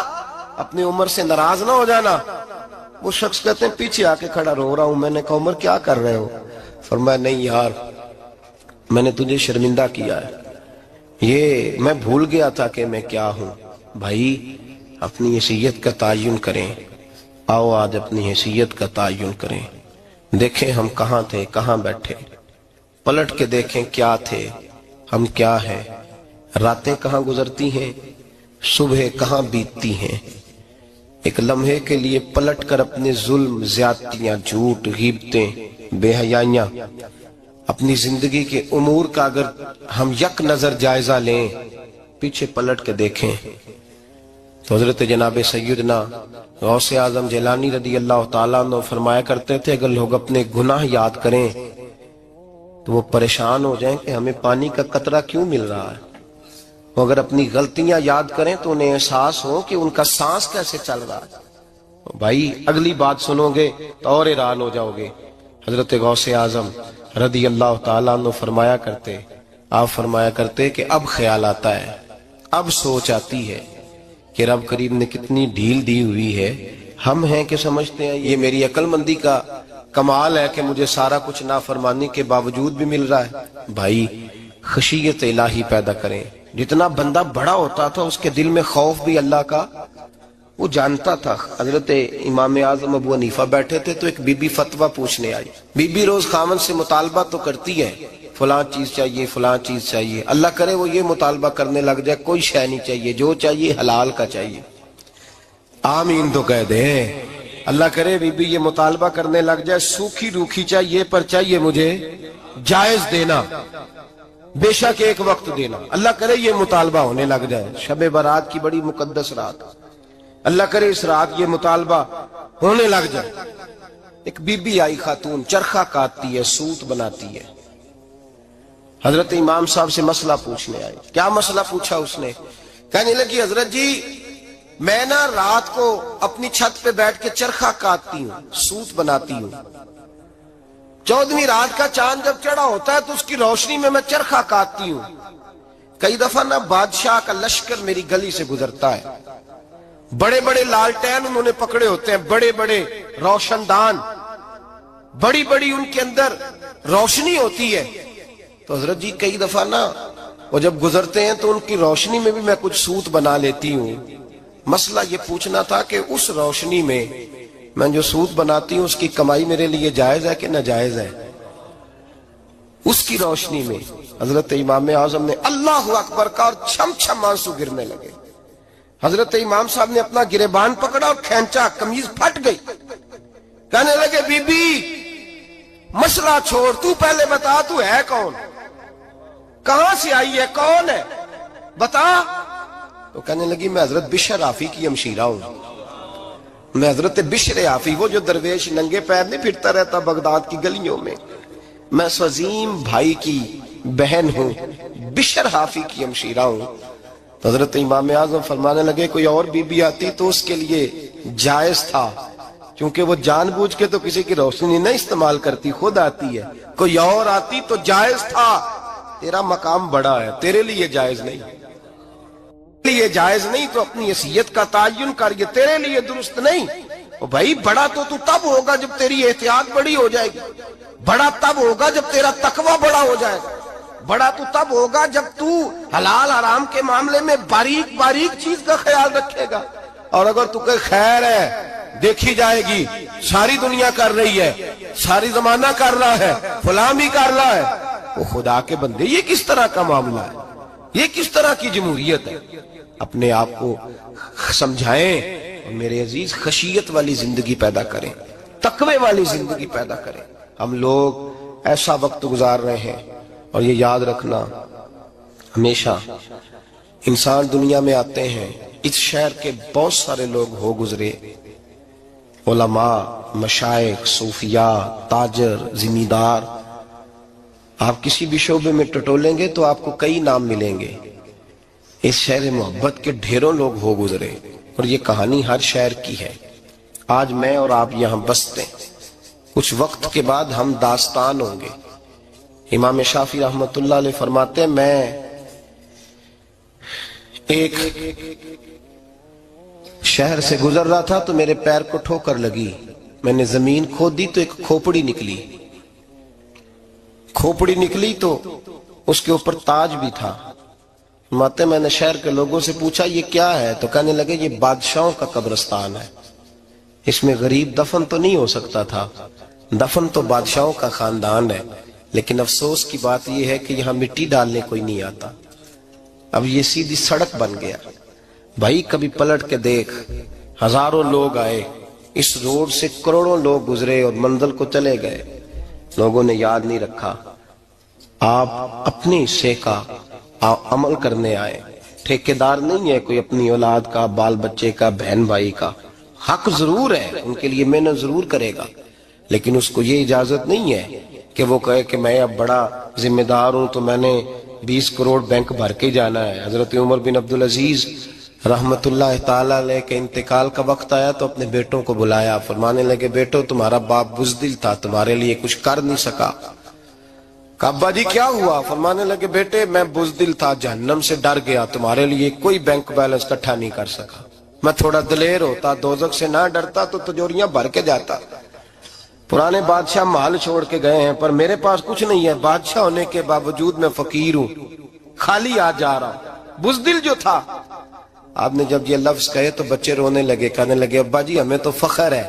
اپنے عمر سے ناراض نہ ہو جانا۔ وہ شخص کہتے ہیں پیچھے آ کے کھڑا رو رہا ہوں۔ میں نے کہا عمر کیا کر رہے ہو؟ فرمایا نہیں یار میں نے تجھے شرمندہ کیا ہے، یہ میں بھول گیا تھا کہ میں کیا ہوں۔ بھائی اپنی حیثیت کا تعین کریں، آؤ آج اپنی حیثیت کا تعین کریں، دیکھیں ہم کہاں تھے، کہاں بیٹھے، پلٹ کے دیکھیں کیا تھے ہم، کیا ہیں، راتیں کہاں گزرتی ہیں، صبح کہاں بیتتی ہیں۔ ایک لمحے کے لیے پلٹ کر اپنے ظلم، زیادتیاں، جھوٹ، غیبتیں، بے حیائیاں، اپنی زندگی کے امور کا اگر ہم یک نظر جائزہ لیں، پیچھے پلٹ کے دیکھیں تو حضرت جناب سیدنا غوث اعظم جیلانی رضی اللہ تعالیٰ عنہ فرمایا کرتے تھے اگر لوگ اپنے گناہ یاد کریں تو وہ پریشان ہو جائیں کہ ہمیں پانی کا قطرہ کیوں مل رہا ہے، وہ اگر اپنی غلطیاں یاد کریں تو انہیں احساس ہو کہ ان کا سانس کیسے چل رہا ہے۔ بھائی اگلی بات سنو گے تو اور حیران ہو جاؤ گے۔ حضرت غوث اعظم رضی اللہ تعالیٰ عنہ فرمایا کرتے، آپ فرمایا کرتے کہ اب خیال آتا ہے، اب سوچ آتی ہے کہ رب کریم نے کتنی ڈھیل دی ہوئی ہے، ہم ہیں کہ سمجھتے ہیں یہ میری عقل مندی کا کمال ہے کہ مجھے سارا کچھ نافرمانی کے باوجود بھی مل رہا ہے۔ بھائی خشیت الہی پیدا کریں۔ جتنا بندہ بڑا ہوتا تھا اس کے دل میں خوف بھی اللہ کا وہ جانتا تھا۔ حضرت امام اعظم ابو حنیفہ بیٹھے تھے تو ایک بی بی فتویٰ پوچھنے آئی۔ بی بی روز خاوند سے مطالبہ تو کرتی ہے، فلاں چیز چاہیے، فلاں چیز چاہیے، اللہ کرے وہ یہ مطالبہ کرنے لگ جائے کوئی شے نہیں چاہیے، جو چاہیے حلال کا چاہیے۔ آمین تو کہہ دیں۔ اللہ کرے بی بی یہ مطالبہ کرنے لگ جائے سوکھی روکھی چاہیے پر چاہیے مجھے جائز دینا، بے شک ایک وقت دینا، اللہ کرے یہ مطالبہ ہونے لگ جائے۔ شب برات کی بڑی مقدس رات، اللہ کرے اس رات یہ مطالبہ ہونے لگ جائے۔ ایک بی بی آئی خاتون، چرخہ کاٹتی ہے، سوت بناتی ہے، حضرت امام صاحب سے مسئلہ پوچھنے آئی۔ کیا مسئلہ پوچھا اس نے؟ کہنے لگی حضرت جی میں نا رات کو اپنی چھت پہ بیٹھ کے چرخہ کاٹتی ہوں، سوت بناتی ہوں، 14ویں رات کا چاند جب چڑھا ہوتا ہے تو اس کی روشنی میں چرخہ کاٹتی ہوں، کئی دفعہ نا بادشاہ کا لشکر میری گلی سے گزرتا ہے، بڑے بڑے لالٹین انہوں نے پکڑے ہوتے ہیں، بڑے بڑے روشن دان، بڑی بڑی ان کے اندر روشنی ہوتی ہے. تو حضرت جی کئی دفعہ نا وہ جب گزرتے ہیں تو ان کی روشنی میں بھی میں کچھ سوت بنا لیتی ہوں. مسئلہ یہ پوچھنا تھا کہ اس روشنی میں جو سوت بناتی ہوں اس کی کمائی میرے لیے جائز ہے کہ ناجائز ہے؟ اس کی روشنی میں حضرت امام اعظم نے اللہ اکبر کا اور چھم چھم آنسو گرنے لگے. حضرت امام صاحب نے اپنا گریبان پکڑا اور کھینچا، قمیض پھٹ گئی. کہنے لگے بی بی مسئلہ چھوڑ، تو پہلے بتا تو ہے کون، کہاں سے آئی ہے، کون ہے، بتا. تو کہنے لگی میں حضرت بشر آفی کی ہمشیرہ ہوں، میں حضرت بشر آفی، وہ جو درویش ننگے پیر نہیں پھرتا رہتا بغداد کی گلیوں میں، میں اس عظیم بھائی کی بہن ہوں، بشر آفی کی ہمشیرہ ہوں. تو حضرت امام اعظم فرمانے لگے کوئی اور بی بی آتی تو اس کے لیے جائز تھا، کیونکہ وہ جان بوجھ کے تو کسی کی روشنی نہیں استعمال کرتی، خود آتی ہے. کوئی اور آتی تو جائز تھا، تیرا مقام بڑا ہے، تیرے لیے جائز نہیں، لیے جائز نہیں. تو اپنی حیثیت کا تعین کر، یہ تیرے لیے درست نہیں. بھائی بڑا تو تب ہوگا جب تیری احتیاط بڑی ہو جائے گی، بڑا تب ہوگا جب تیرا تقوی بڑا ہو جائے گا، بڑا تو تب ہوگا جب تو حلال حرام کے معاملے میں باریک باریک چیز کا خیال رکھے گا. اور اگر تو کہ خیر ہے دیکھی جائے گی، ساری دنیا کر رہی ہے، ساری زمانہ کر رہا ہے، فلاں بھی کر رہا ہے، وہ خدا کے بندے یہ کس طرح کا معاملہ ہے، یہ کس طرح کی جمہوریت ہے؟ اپنے آپ کو سمجھائیں اور میرے عزیز خشیت والی زندگی پیدا کریں، تقوی والی زندگی پیدا کریں. ہم لوگ ایسا وقت گزار رہے ہیں، اور یہ یاد رکھنا ہمیشہ انسان دنیا میں آتے ہیں، اس شہر کے بہت سارے لوگ ہو گزرے، علماء، مشائخ، صوفیاء، تاجر، زمیندار. آپ کسی بھی شعبے میں ٹٹولیں گے تو آپ کو کئی نام ملیں گے. اس شہر محبت کے ڈھیروں لوگ ہو گزرے، اور یہ کہانی ہر شہر کی ہے. آج میں اور آپ یہاں بستے ہیں، کچھ وقت کے بعد ہم داستان ہوں گے. امام شافعی رحمت اللہ علیہ فرماتے ہیں میں ایک شہر سے گزر رہا تھا تو میرے پیر کو ٹھوکر لگی، میں نے زمین کھودی تو ایک کھوپڑی نکلی، کھوپڑی نکلی تو اس کے اوپر تاج بھی تھا. فرماتے میں نے شہر کے لوگوں سے پوچھا یہ کیا ہے، تو کہنے لگے یہ بادشاہوں کا قبرستان ہے، اس میں غریب دفن تو نہیں ہو سکتا تھا، دفن تو بادشاہوں کا خاندان ہے. لیکن افسوس کی بات یہ ہے کہ یہاں مٹی ڈالنے کوئی نہیں آتا، اب یہ سیدھی سڑک بن گیا. بھائی کبھی پلٹ کے دیکھ، ہزاروں لوگ آئے، اس روڈ سے کروڑوں لوگ گزرے اور منزل کو چلے گئے، لوگوں نے یاد نہیں رکھا. آپ اپنے حصے کا عمل کرنے آئے، ٹھیکیدار نہیں ہے کوئی اپنی اولاد کا، بال بچے کا، بہن بھائی کا. حق ضرور ہے، ان کے لیے محنت ضرور کرے گا، لیکن اس کو یہ اجازت نہیں ہے کہ وہ کہے کہ میں اب بڑا ذمہ دار ہوں تو میں نے 20 کروڑ بینک بھر کے جانا ہے. حضرت عمر بن عبدالعزیز رحمت اللہ تعالیٰ علیہ کے انتقال کا وقت آیا تو اپنے بیٹوں کو بلایا، فرمانے لگے بیٹو تمہارا باپ بزدل تھا، تمہارے لیے کچھ کر نہیں سکا. کہا ابا جی کیا ہوا؟ فرمانے لگے بیٹے میں بزدل تھا، جہنم سے ڈر گیا، تمہارے لیے کوئی بینک بیلنس اکٹھا نہیں کر سکا. میں تھوڑا دلیر ہوتا، دوزخ سے نہ ڈرتا تو تجوریاں بھر کے جاتا. پرانے بادشاہ محل چھوڑ کے گئے ہیں، پر میرے پاس کچھ نہیں ہے، بادشاہ ہونے کے باوجود میں فقیر ہوں، خالی آ جا رہا ہوں. بزدل جو تھا. آپ نے جب یہ لفظ کہے تو بچے رونے لگے، کہنے لگے ابا جی ہمیں تو فخر ہے،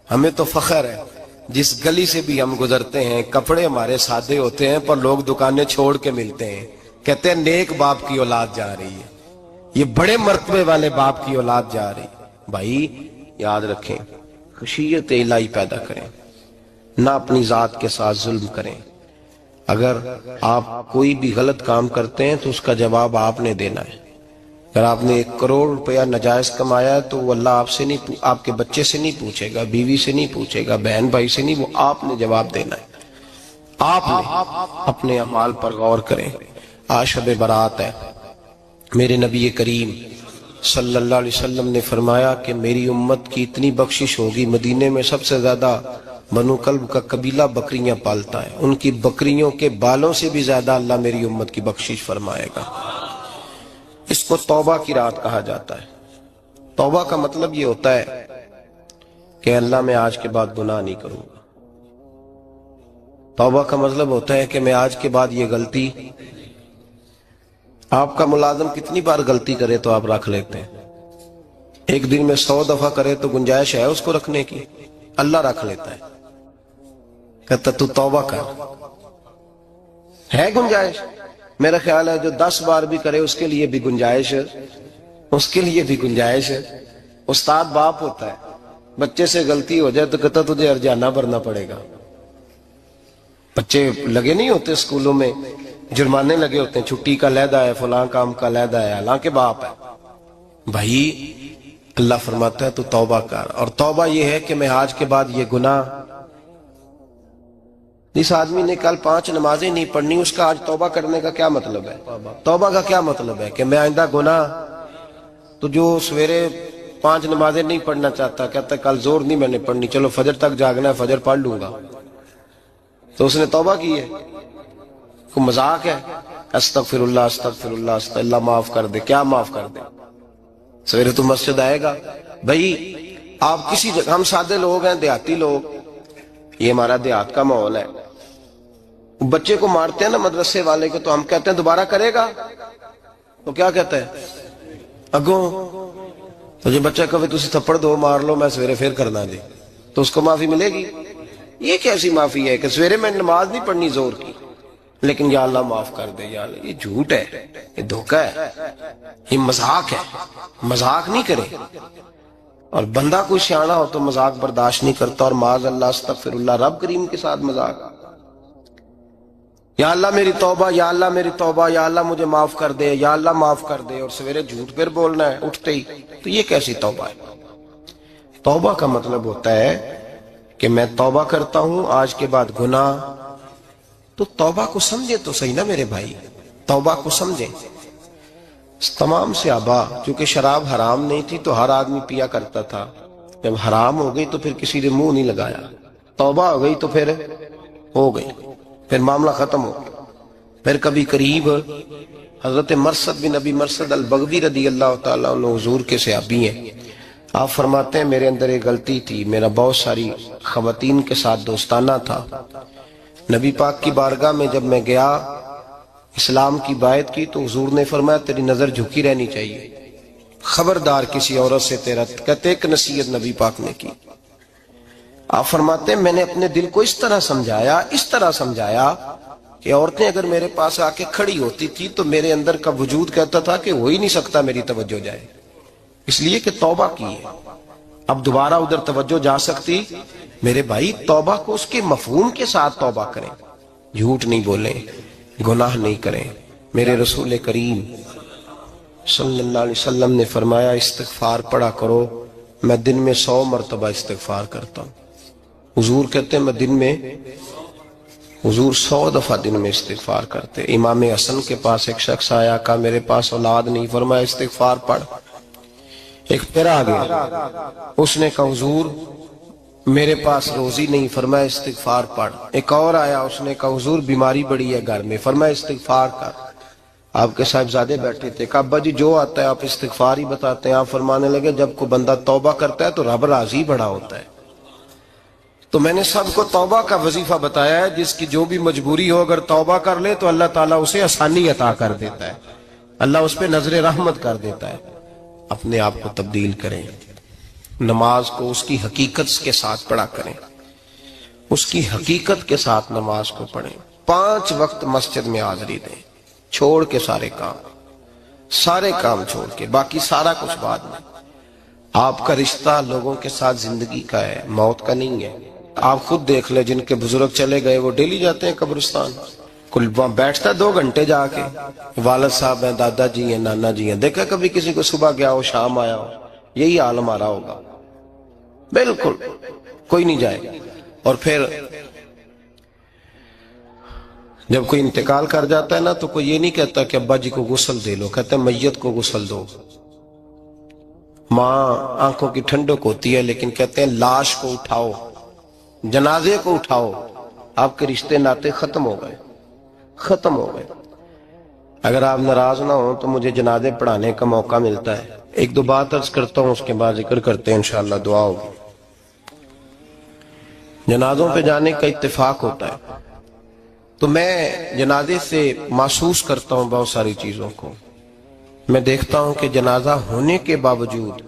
ہمیں تو فخر ہے. جس گلی سے بھی ہم گزرتے ہیں کپڑے ہمارے سادے ہوتے ہیں، پر لوگ دکانیں چھوڑ کے ملتے ہیں، کہتے ہیں نیک باپ کی اولاد جا رہی ہے، یہ بڑے مرتبے والے باپ کی اولاد جا رہی. بھائی یاد رکھیں، خشیت الہی پیدا کریں، نہ اپنی ذات کے ساتھ ظلم کریں. اگر آپ کوئی بھی غلط کام کرتے ہیں تو اس کا جواب آپ نے دینا ہے. اگر آپ نے 1 کروڑ روپیہ ناجائز کمایا ہے تو وہ اللہ آپ سے نہیں، آپ کے بچے سے نہیں پوچھے گا، بیوی سے نہیں پوچھے گا، بہن بھائی سے نہیں، وہ آپ نے جواب دینا ہے. آپ نے اپنے اعمال پر غور کریں. آج شب برات ہے. میرے نبی کریم صلی اللہ علیہ وسلم نے فرمایا کہ میری امت کی اتنی بخشش ہوگی، مدینے میں سب سے زیادہ بنو کلب کا قبیلہ بکریاں پالتا ہے، ان کی بکریوں کے بالوں سے بھی زیادہ اللہ میری امت کی بخشش فرمائے گا. اس کو توبہ کی رات کہا جاتا ہے۔ توبہ کا مطلب یہ ہوتا ہے کہ اللہ میں آج کے بعد گناہ نہیں کروں گا۔ توبہ کا مطلب ہوتا ہے کہ میں آج کے بعد یہ غلطی، آپ کا ملازم کتنی بار غلطی کرے تو آپ رکھ لیتے ہیں؟ ایک دن میں 100 دفعہ کرے تو گنجائش ہے اس کو رکھنے کی؟ اللہ رکھ لیتا ہے، کہتا تو توبہ کر، ہے گنجائش؟ میرا خیال ہے جو 10 بار بھی کرے اس کے لیے بھی گنجائش ہے، اس کے لیے بھی گنجائش ہے۔ استاد باپ ہوتا ہے، بچے سے غلطی ہو جائے تو کہتا تجھے ارجانہ بھرنا پڑے گا۔ بچے لگے نہیں ہوتے اسکولوں میں، جرمانے لگے ہوتے ہیں، چھٹی کا لیدہ ہے، فلاں کام کا لیدہ ہے، حالانکہ باپ ہے۔ بھائی اللہ فرماتا ہے تو توبہ کر، اور توبہ یہ ہے کہ میں آج کے بعد یہ گناہ، جس آدمی نے کل 5 نمازیں نہیں پڑھنی اس کا آج توبہ کرنے کا کیا مطلب ہے؟ توبہ کا کیا مطلب ہے کہ میں آئندہ گناہ، تو جو سویرے 5 نمازیں نہیں پڑھنا چاہتا، کہتا ہے کل زور نہیں میں نے پڑھنی، چلو فجر تک جاگنا ہے، فجر پڑھ لوں گا، تو اس نے توبہ کی ہے؟ کوئی مذاق ہے؟ استغفر اللہ استغفر اللہ استغفر اللہ، معاف کر دے، کیا معاف کر دے؟ سویرے تو مسجد آئے گا؟ بھائی آپ کسی جگہ، ہم سادے لوگ ہیں، دیہاتی لوگ، یہ ہمارا دیہات کا ماحول ہے، بچے کو مارتے ہیں نا مدرسے والے کو، تو ہم کہتے ہیں دوبارہ کرے گا؟ تو کیا کہتا ہے اگوں؟ تو جو بچہ کہے تسی تھپڑ دو مار لو میں سویرے پھر کرنا جی، تو اس کو معافی ملے گی؟ یہ کیسی معافی ہے کہ سویرے میں نماز نہیں پڑھنی زور کی، لیکن یا اللہ معاف کر دے، یا اللہ، یہ جھوٹ ہے، یہ دھوکہ ہے، یہ مذاق ہے، مذاق نہیں کرے۔ اور بندہ کوئی سیاںہ ہو تو مذاق برداشت نہیں کرتا، اور معاذ اللہ استغفر اللہ، رب کریم کے ساتھ مذاق، یا اللہ میری توبہ، یا اللہ میری توبہ، یا اللہ مجھے معاف کر دے، یا اللہ معاف کر دے، اور سویرے جھوٹ پھر بولنا ہے اٹھتے ہی، تو یہ کیسی توبہ ہے؟ توبہ کا مطلب ہوتا ہے کہ میں توبہ کرتا ہوں آج کے بعد گناہ، تو توبہ کو سمجھے تو صحیح نا میرے بھائی، توبہ کو سمجھیں۔ تمام صحابہ، چونکہ شراب حرام نہیں تھی تو ہر آدمی پیا کرتا تھا، جب حرام ہو گئی تو پھر کسی نے منہ نہیں لگایا، توبہ ہو گئی تو پھر ہو گئی، پھر معاملہ ختم ہو گیا۔ پھر کبھی قریب حضرت مرثد بن ابی مرثد البغوی رضی اللہ تعالیٰ عنہ، حضور کے صحابی ہیں، آپ فرماتے ہیں میرے اندر ایک غلطی تھی، میرا بہت ساری خواتین کے ساتھ دوستانہ تھا، نبی پاک کی بارگاہ میں جب میں گیا اسلام کی بائعت کی تو حضور نے فرمایا تیری نظر جھکی رہنی چاہیے، خبردار کسی عورت سے تیرا، کہتے ایک نصیحت نبی پاک نے کی۔ آپ فرماتے ہیں میں نے اپنے دل کو اس طرح سمجھایا کہ عورتیں اگر میرے پاس آ کے کھڑی ہوتی تھی تو میرے اندر کا وجود کہتا تھا کہ ہو ہی نہیں سکتا میری توجہ جائے، اس لیے کہ توبہ کی ہے، اب دوبارہ ادھر توجہ جا سکتی؟ میرے بھائی توبہ کو اس کے مفہوم کے ساتھ توبہ کریں، جھوٹ نہیں بولیں، گناہ نہیں کریں۔ میرے رسول کریم صلی اللہ علیہ وسلم نے فرمایا استغفار پڑھا کرو، میں دن میں 100 مرتبہ استغفار کرتا ہوں۔ حضور کہتے ہیں میں دن میں، حضور 100 دفعہ دن میں استغفار کرتے۔ امام حسن کے پاس ایک شخص آیا، کہا میرے پاس اولاد نہیں، فرمایا استغفار پڑھ۔ ایک پھر آ گیا، اس نے کہا حضور میرے پاس روزی نہیں، فرمایا استغفار پڑھ۔ ایک اور آیا، اس نے کہا حضور بیماری بڑی ہے گھر میں، فرمایا استغفار کر۔ آپ کے صاحبزادے بیٹھے تھے، کہا ابا جی جو آتا ہے آپ استغفار ہی بتاتے ہیں۔ آپ فرمانے لگے جب کوئی بندہ توبہ کرتا ہے تو رب راضی بڑا ہوتا ہے۔ تو میں نے سب کو توبہ کا وظیفہ بتایا ہے، جس کی جو بھی مجبوری ہو اگر توبہ کر لے تو اللہ تعالیٰ اسے آسانی عطا کر دیتا ہے، اللہ اس پہ نظر رحمت کر دیتا ہے۔ اپنے آپ کو تبدیل کریں، نماز کو اس کی حقیقت کے ساتھ پڑھا کریں، اس کی حقیقت کے ساتھ نماز کو پڑھیں۔ 5 وقت مسجد میں حاضری دیں، چھوڑ کے سارے کام چھوڑ کے، باقی سارا کچھ بعد میں۔ آپ کا رشتہ لوگوں کے ساتھ زندگی کا ہے، موت کا نہیں ہے۔ آپ خود دیکھ لیں، جن کے بزرگ چلے گئے وہ ڈیلی جاتے ہیں قبرستان، کل بیٹھتا 2 گھنٹے جا کے، والد صاحب ہیں، دادا جی ہیں، نانا جی ہیں، دیکھا کبھی کسی کو صبح گیا ہو شام آیا ہو؟ یہی حال ہمارا ہوگا، بالکل کوئی نہیں جائے۔ اور پھر جب کوئی انتقال کر جاتا ہے نا تو کوئی یہ نہیں کہتا کہ ابا جی کو غسل دے لو، کہتے ہیں میت کو غسل دو۔ ماں آنکھوں کی ٹھنڈک ہوتی ہے لیکن کہتے ہیں لاش کو اٹھاؤ، جنازے کو اٹھاؤ۔ آپ کے رشتے ناتے ختم ہو گئے۔ اگر آپ ناراض نہ ہوں تو مجھے جنازے پڑھانے کا موقع ملتا ہے. ایک دو بات عرض کرتا ہوں، اس کے بعد ذکر کرتے ہیں، انشاءاللہ دعا ہوگی. جنازوں پہ جانے کا اتفاق ہوتا ہے تو میں جنازے سے محسوس کرتا ہوں بہت ساری چیزوں کو. میں دیکھتا ہوں کہ جنازہ ہونے کے باوجود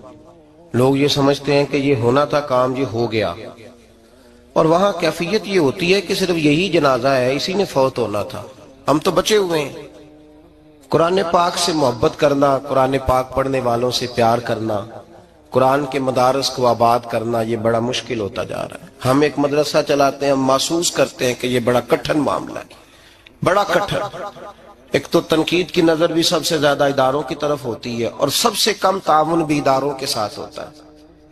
لوگ یہ سمجھتے ہیں کہ یہ ہونا تھا کام، یہ ہو گیا، اور وہاں کیفیت یہ ہوتی ہے کہ صرف یہی جنازہ ہے، اسی نے فوت ہونا تھا، ہم تو بچے ہوئے ہیں. قرآن پاک سے محبت کرنا، قرآن پاک پڑھنے والوں سے پیار کرنا، قرآن کے مدارس کو آباد کرنا، یہ بڑا مشکل ہوتا جا رہا ہے. ہم ایک مدرسہ چلاتے ہیں، ہم محسوس کرتے ہیں کہ یہ بڑا کٹھن معاملہ ہے، بڑا کٹھن. ایک تو تنقید کی نظر بھی سب سے زیادہ اداروں کی طرف ہوتی ہے، اور سب سے کم تعاون بھی اداروں کے ساتھ ہوتا ہے.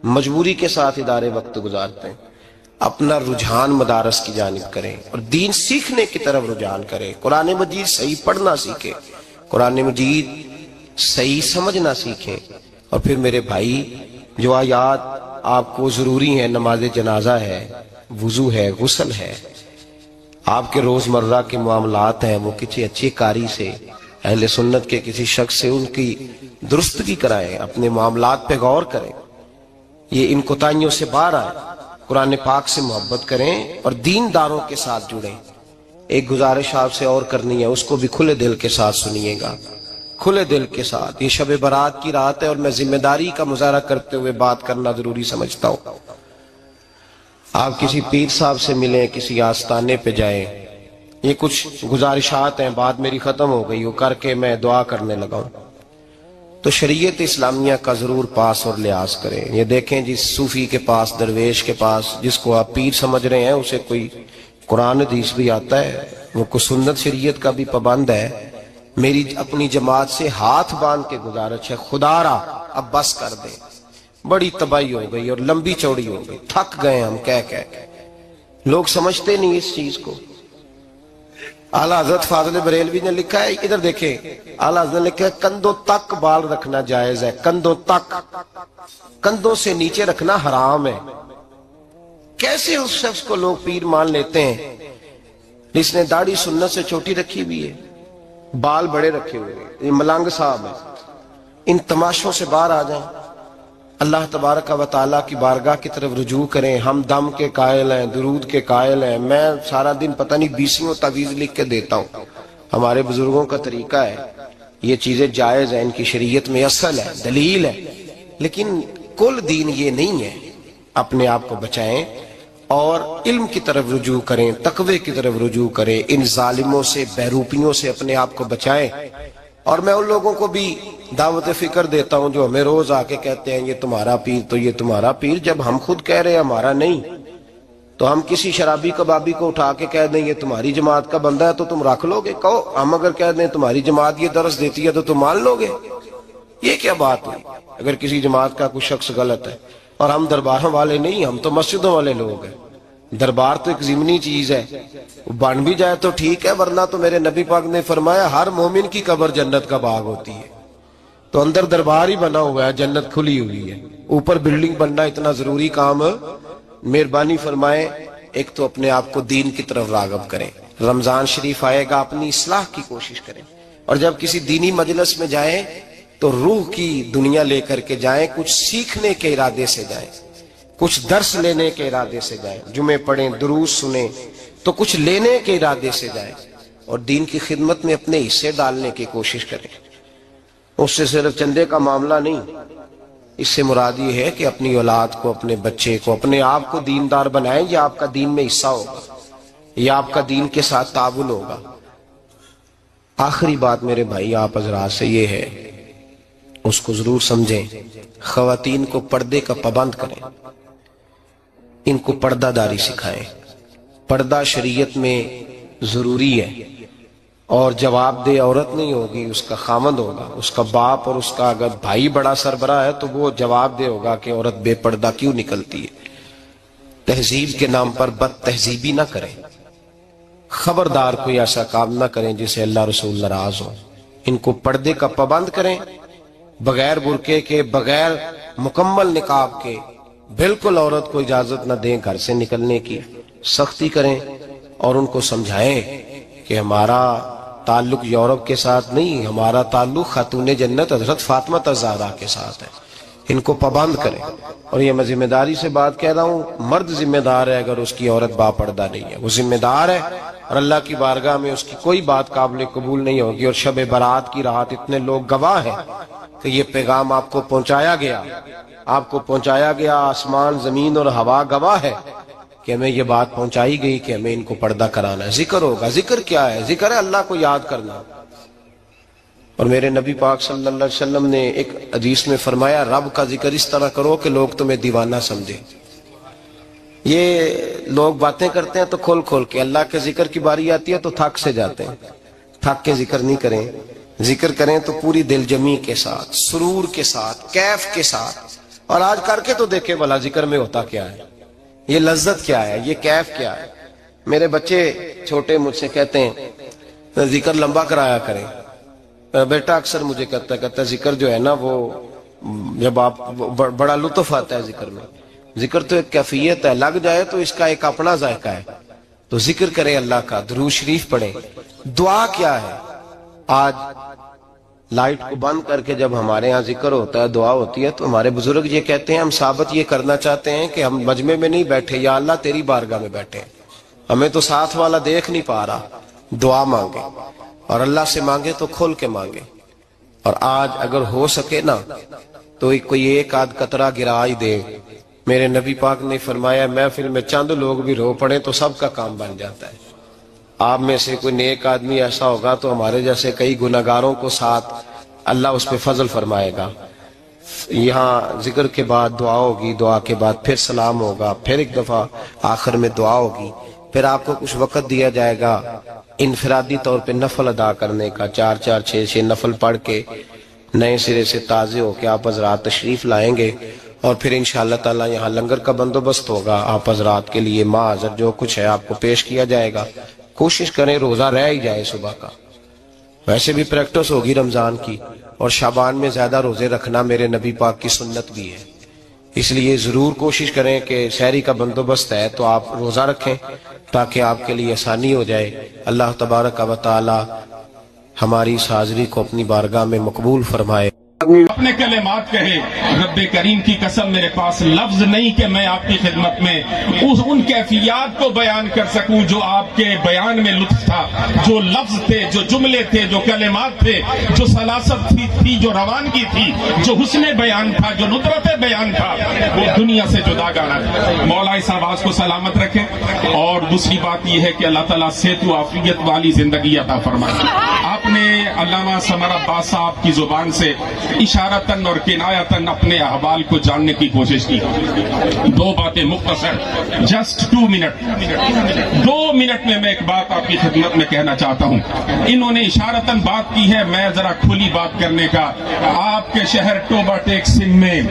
مجبوری کے ساتھ ادارے وقت گزارتے ہیں. اپنا رجحان مدارس کی جانب کریں اور دین سیکھنے کی طرف رجحان کریں. قرآن مجید صحیح پڑھنا سیکھیں، قرآن مجید صحیح سمجھنا سیکھیں. اور پھر میرے بھائی، جو آیات آپ کو ضروری ہیں، نماز جنازہ ہے، وضو ہے، غسل ہے، آپ کے روزمرہ کے معاملات ہیں، وہ کسی اچھی قاری سے، اہل سنت کے کسی شخص سے ان کی درستگی کرائیں، اپنے معاملات پہ غور کریں، یہ ان کوتاہیوں سے باہر آئیں، قرآن پاک سے محبت کریں اور دینداروں کے ساتھ جڑیں. ایک گزارش آپ سے اور کرنی ہے، اس کو بھی کھلے دل کے ساتھ سنیے گا، کھلے دل کے ساتھ. یہ شب برات کی رات ہے اور میں ذمہ داری کا مظاہرہ کرتے ہوئے بات کرنا ضروری سمجھتا ہوں. آپ کسی پیر صاحب سے ملیں، کسی آستانے پہ جائیں، یہ کچھ گزارشات ہیں، بات میری ختم ہو گئی، وہ کر کے میں دعا کرنے لگا ہوں. تو شریعت اسلامیہ کا ضرور پاس اور لحاظ کریں. یہ دیکھیں، جس صوفی کے پاس، درویش کے پاس، جس کو آپ پیر سمجھ رہے ہیں، اسے کوئی قرآن حدیث بھی آتا ہے، وہ کو سنت شریعت کا بھی پابند ہے. میری اپنی جماعت سے ہاتھ باندھ کے گزارش ہے، خدا را اب بس کر دیں. بڑی تباہی ہو گئی اور لمبی چوڑی ہو گئی، تھک گئے ہم کہہ کے. لوگ سمجھتے نہیں اس چیز کو. اعلیٰ حضرت فاضل بریلوی نے لکھا ہے، ادھر دیکھیں، اعلیٰ حضرت نے لکھا ہے کندھوں تک بال رکھنا جائز ہے، کندھوں تک، کندھوں سے نیچے رکھنا حرام ہے. کیسے اس شخص کو لوگ پیر مان لیتے ہیں جس نے داڑھی سنت سے چھوٹی رکھی بھی ہے، بال بڑے رکھے ہوئے ہیں. یہ ملنگ صاحب ہے. ان تماشوں سے باہر آ جائیں، اللہ تبارک و تعالیٰ کی بارگاہ کی طرف رجوع کریں. ہم دم کے قائل ہیں، درود کے قائل ہیں. میں سارا دن پتہ نہیں 20 تعویذ لکھ کے دیتا ہوں. ہمارے بزرگوں کا طریقہ ہے، یہ چیزیں جائز ہیں، ان کی شریعت میں اصل ہے، دلیل ہے، لیکن کل دین یہ نہیں ہے. اپنے آپ کو بچائیں اور علم کی طرف رجوع کریں، تقوی کی طرف رجوع کریں. ان ظالموں سے، بہروپیوں سے اپنے آپ کو بچائیں. اور میں ان لوگوں کو بھی دعوت فکر دیتا ہوں جو ہمیں روز آ کے کہتے ہیں یہ تمہارا پیر تو یہ تمہارا پیر. جب ہم خود کہہ رہے ہیں ہمارا نہیں، تو ہم کسی شرابی کبابی کو اٹھا کے کہہ دیں یہ تمہاری جماعت کا بندہ ہے تو تم رکھ لو گے؟ کہو ہم اگر کہہ دیں تمہاری جماعت یہ درس دیتی ہے تو تم مان لو گے؟ یہ کیا بات ہوئی؟ اگر کسی جماعت کا کوئی شخص غلط ہے، اور ہم درباروں والے نہیں، ہم تو مسجدوں والے لوگ ہیں. دربار تو ایک ضمنی چیز ہے، بن بھی جائے تو ٹھیک ہے، ورنہ تو میرے نبی پاک نے فرمایا ہر مومن کی قبر جنت کا باغ ہوتی ہے. تو اندر دربار ہی بنا ہوا ہے، جنت کھلی ہوئی ہے. اوپر بلڈنگ بننا اتنا ضروری کام؟ مہربانی فرمائیں، ایک تو اپنے آپ کو دین کی طرف راغب کریں. رمضان شریف آئے گا، اپنی اصلاح کی کوشش کریں. اور جب کسی دینی مجلس میں جائیں تو روح کی دنیا لے کر کے جائیں، کچھ سیکھنے کے ارادے سے جائیں، کچھ درس لینے کے ارادے سے جائیں. جمعے پڑھیں، دروس سنیں، تو کچھ لینے کے ارادے سے جائیں اور دین کی خدمت میں اپنے حصے ڈالنے کی کوشش کریں. اس سے صرف چندے کا معاملہ نہیں، اس سے مراد یہ ہے کہ اپنی اولاد کو، اپنے بچے کو، اپنے آپ کو دیندار بنائیں. یہ آپ کا دین میں حصہ ہوگا، یہ آپ کا دین کے ساتھ تعاون ہوگا. آخری بات میرے بھائی آپ حضرات سے یہ ہے، اس کو ضرور سمجھیں. خواتین کو پردے کا پابند کریں، ان کو پردہ داری سکھائیں. پردہ شریعت میں ضروری ہے، اور جواب دہ عورت نہیں ہوگی، اس کا خامند ہوگا، اس کا باپ. اور اس کا اگر بھائی بڑا سربراہ ہے تو وہ جواب دہ ہوگا کہ عورت بے پردہ کیوں نکلتی ہے. تہذیب کے نام پر بد تہذیبی نہ کریں. خبردار کوئی ایسا کام نہ کریں جسے اللہ رسول ناراض ہو. ان کو پردے کا پابند کریں، بغیر برقعے کے، بغیر مکمل نقاب کے. بالکل عورت کو اجازت نہ دیں گھر سے نکلنے کی، سختی کریں اور ان کو سمجھائیں کہ ہمارا تعلق یورپ کے ساتھ نہیں، ہمارا تعلق خاتون جنت حضرت فاطمہ الزہرا کے ساتھ ہے. ان کو پابند کریں. اور یہ میں ذمہ داری سے بات کہہ رہا ہوں، مرد ذمہ دار ہے اگر اس کی عورت باپردہ نہیں ہے، وہ ذمہ دار ہے اور اللہ کی بارگاہ میں اس کی کوئی بات قابل قبول نہیں ہوگی. اور شب برات کی رات اتنے لوگ گواہ ہیں کہ یہ پیغام آپ کو پہنچایا گیا، آپ کو پہنچایا گیا، آسمان زمین اور ہوا گواہ ہے کہ ہمیں یہ بات پہنچائی گئی کہ ہمیں ان کو پردہ کرانا ہے. ذکر ہوگا. ذکر کیا ہے؟ ذکر ہے اللہ کو یاد کرنا. اور میرے نبی پاک صلی اللہ علیہ وسلم نے ایک حدیث میں فرمایا، رب کا ذکر اس طرح کرو کہ لوگ تمہیں دیوانہ سمجھے. یہ لوگ باتیں کرتے ہیں تو کھول کھول کے، اللہ کے ذکر کی باری آتی ہے تو تھک سے جاتے ہیں. تھک کے ذکر نہیں کریں. ذکر کریں تو پوری دل جمی کے ساتھ، سرور کے ساتھ، کیف کے ساتھ. اور آج کر کے تو دیکھیں بھلا ذکر میں ہوتا کیا ہے، یہ لذت کیا ہے، یہ کیف کیا ہے. میرے بچے چھوٹے مجھ سے کہتے ہیں ذکر لمبا کرایا کریں. بیٹا اکثر مجھے کہتا ہے ذکر جو ہے نا وہ جب آپ بڑا لطف آتا ہے ذکر میں. ذکر تو ایک کیفیت ہے، لگ جائے تو اس کا ایک اپنا ذائقہ ہے. تو ذکر کریں اللہ کا، درود شریف پڑھیں. دعا کیا ہے؟ آج لائٹ کو بند کر کے جب ہمارے ہاں ذکر ہوتا ہے، دعا ہوتی ہے، تو ہمارے بزرگ یہ کہتے ہیں ہم ثابت یہ کرنا چاہتے ہیں کہ ہم مجمع میں نہیں بیٹھے، یا اللہ تیری بارگاہ میں بیٹھے، ہمیں تو ساتھ والا دیکھ نہیں پا رہا. دعا مانگے اور اللہ سے مانگے تو کھول کے مانگے. اور آج اگر ہو سکے نا تو کوئی ایک آدھ قطرہ گرا ہی دے. میرے نبی پاک نے فرمایا محفل میں چند لوگ بھی رو پڑے تو سب کا کام بن جاتا ہے. آپ میں سے کوئی نیک آدمی ایسا ہوگا تو ہمارے جیسے کئی گناہگاروں کو ساتھ اللہ اس پہ فضل فرمائے گا. یہاں ذکر کے بعد دعا ہوگی، دعا کے بعد پھر سلام ہوگا، پھر ایک دفعہ آخر میں دعا ہوگی. پھر آپ کو کچھ وقت دیا جائے گا انفرادی طور پہ نفل ادا کرنے کا. 4 6 نفل پڑھ کے نئے سرے سے تازے ہو کے آپ حضرات تشریف لائیں گے. اور پھر انشاءاللہ تعالی یہاں لنگر کا بندوبست ہوگا. آپ حضرات کے لیے ماں حضر جو کچھ ہے آپ کو پیش کیا جائے گا. کوشش کریں روزہ رہ ہی جائے صبح کا. ویسے بھی پریکٹس ہوگی رمضان کی، اور شعبان میں زیادہ روزے رکھنا میرے نبی پاک کی سنت بھی ہے. اس لیے ضرور کوشش کریں کہ سحری کا بندوبست ہے تو آپ روزہ رکھیں تاکہ آپ کے لیے آسانی ہو جائے. اللہ تبارک و تعالی ہماری اس حاضری کو اپنی بارگاہ میں مقبول فرمائے. اپنے کلمات کہے. رب کریم کی قسم میرے پاس لفظ نہیں کہ میں آپ کی خدمت میں ان کیفیات کو بیان کر سکوں جو آپ کے بیان میں لطف تھا، جو لفظ تھے، جو جملے تھے، جو کلمات تھے، جو سلاست تھی، جو روانگی تھی، جو حسن بیان تھا، جو ندرت بیان تھا، وہ دنیا سے جدا گانا ہے. مولا اس آواز کو سلامت رکھے. اور دوسری بات یہ ہے کہ اللہ تعالیٰ صحت و عافیت والی زندگی عطا فرمائے. آپ نے علامہ سمر عباس صاحب کی زبان سے اشارتاً اور کنایتاً اپنے احوال کو جاننے کی کوشش کی. 2 باتیں مختصر، جسٹ 2 منٹ. 2 منٹ میں ایک بات آپ کی خدمت میں کہنا چاہتا ہوں. انہوں نے اشارتاً بات کی ہے، میں ذرا کھلی بات کرنے کا. آپ کے شہر ٹوبہ ٹیک سندھ میں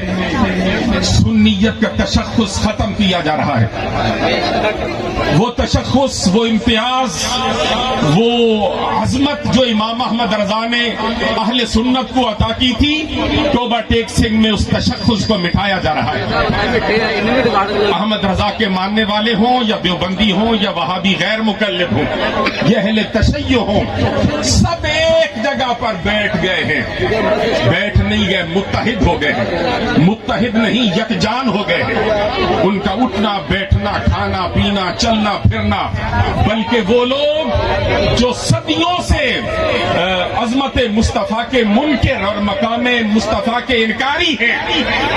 سنیت کا تشخص ختم کیا جا رہا ہے. وہ تشخص، وہ امتیاز، وہ عظمت جو امام احمد رضا نے اہل سنت کو عطا کی تھی، ٹوبہ ٹیک سنگھ میں اس تشخص کو مٹھایا جا رہا ہے. احمد رضا کے ماننے والے ہوں یا دیوبندی ہوں یا وہابی غیر مقلد ہوں، یہ اہل تشیع ہوں، سب ایک جگہ پر بیٹھ گئے ہیں. بیٹھ نہیں گئے، متحد ہو گئے ہیں. متحد نہیں، یکجان ہو گئے ہیں. ان کا اٹھنا بیٹھنا، کھانا پینا، چلنا پھرنا، بلکہ وہ لوگ جو صدیوں سے عظمت مصطفیٰ کے منکر اور مقام مصطفیٰ کے انکاری ہیں،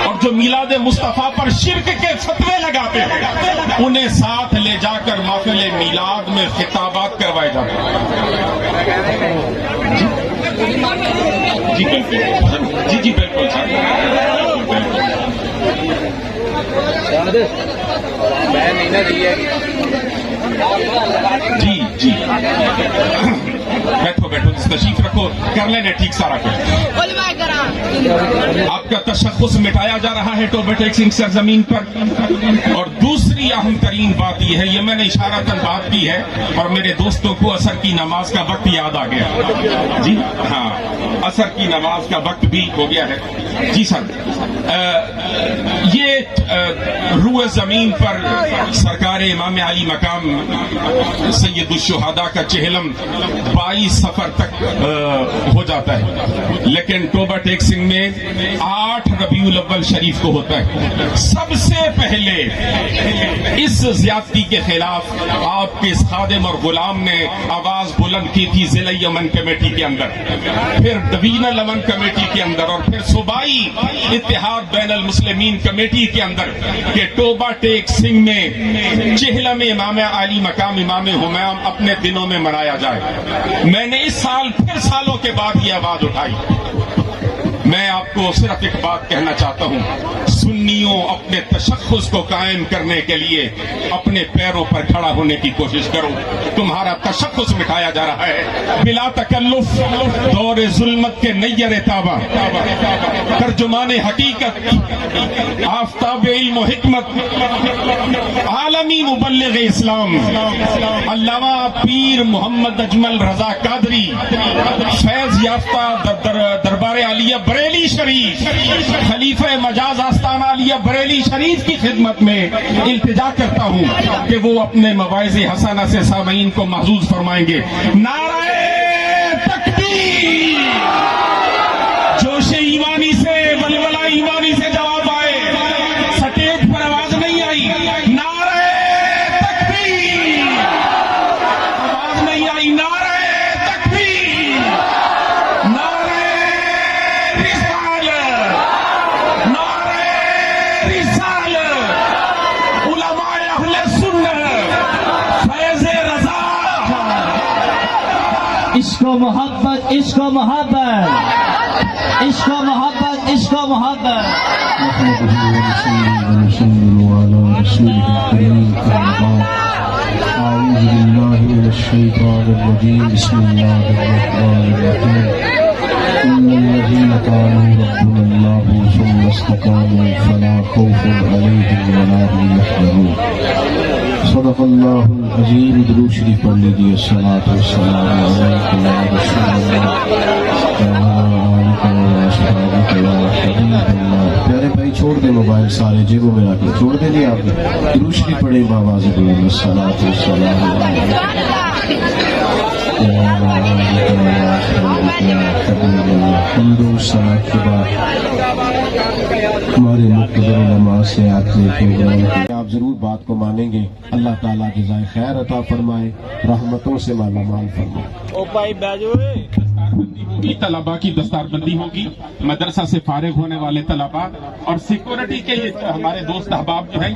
اور جو میلاد مصطفیٰ پر شرک کے فتوے لگاتے ہیں، انہیں ساتھ لے جا کر محفل میلاد میں خطابات کروائے جاتے ہیں. جی بالکل، جی بالکل. جی جی بیٹھو تشریف رکھو، کر لینے ٹھیک سارا کچھ. آپ کا تشخص مٹایا جا رہا ہے ٹوبہ ٹیک سنگھ سرزمین پر. اور دوسری اہم ترین بات یہ ہے، یہ میں نے اشارتاً بات کی ہے، اور میرے دوستوں کو عصر کی نماز کا وقت یاد آ گیا. جی ہاں، عصر کی نماز کا وقت بھی ہو گیا ہے. جی سر، یہ روئے زمین پر سرکار امام علی مقام سید الشہداء کا چہلم 22 سفر تک ہو جاتا ہے، لیکن ٹوبہ ٹیک سنگھ میں 8 ربیع الاول شریف کو ہوتا ہے۔ سب سے پہلے اس زیادتی کے خلاف آپ کے اس خادم اور غلام نے آواز بلند کی تھی ضلع یمن کمیٹی کے اندر، پھر ڈویژنل امن کمیٹی کے اندر، اور پھر صوبائی اتحاد بین المسلمین کمیٹی کے اندر، کہ ٹوبہ ٹیک سنگھ میں چہلم امام علی مقام امام ہمیام اپنے دنوں میں منایا جائے۔ میں نے اس سال پھر سالوں کے بعد یہ آواز اٹھائی۔ میں آپ کو صرف ایک بات کہنا چاہتا ہوں، سنیوں اپنے تشخص کو قائم کرنے کے لیے اپنے پیروں پر کھڑا ہونے کی کوشش کرو۔ تمہارا تشخص مٹایا جا رہا ہے بلا تکلف، دور ظلمت کے نیر تابہ، ترجمان حقیقت، آفتاب علم و حکمت، عالمی مبلغ اسلام علامہ پیر محمد اجمل رضا قادری، فیض یافتہ دربار عالیہ بریلی شریف، خلیفہ مجاز آستانہ عالیہ بریلی شریف کی خدمت میں التجا کرتا ہوں کہ وہ اپنے مواعظ حسنہ سے سامعین کو محظوظ فرمائیں گے۔ نعرہ تکبیر، جوش ایمانی سے، ولولہ ایمانی سے جواب آئے، سٹیج پر آواز نہیں آئی، نعرہ تکبیر، آواز نہیں آئی، نعرہ تکبیر، نعرہ رسالت، نعرہ رسالت، علماء اہل سنت، فیض رضا، عشق و محبت، عشق و محبت، عشق و محبت، عشق و محبت۔ أعوذ بالله من الشيطان الرجيم بسم الله الرحمن الرحيم إن الذين قالوا ربنا الله ثم استقاموا فلا خوف عليهم ولا هم يحزنون صدق الله العظيم۔ درود شریف پڑھ لیجیے۔ الصلاة والسلام عليك يا رسول الله پیارے بھائی چھوڑ دیں موبائل سارے جیبوں میں رکھ چھوڑ دیں جی آپ درود شریف پڑھیں بآواز بلند الصلاۃ والسلام حمد و ثنا کے بعد ہمارے مقتدر علماء سے آپ نے پروگرام کیا۔ آپ ضرور بات کو مانیں گے، اللہ تعالیٰ جزائے خیر عطا فرمائے، رحمتوں سے مالا مال فرمائے۔ طلباء کی دستار بندی ہوگی، مدرسہ سے فارغ ہونے والے طلباء اور سیکورٹی کے یہ ہمارے دوست احباب جو ہیں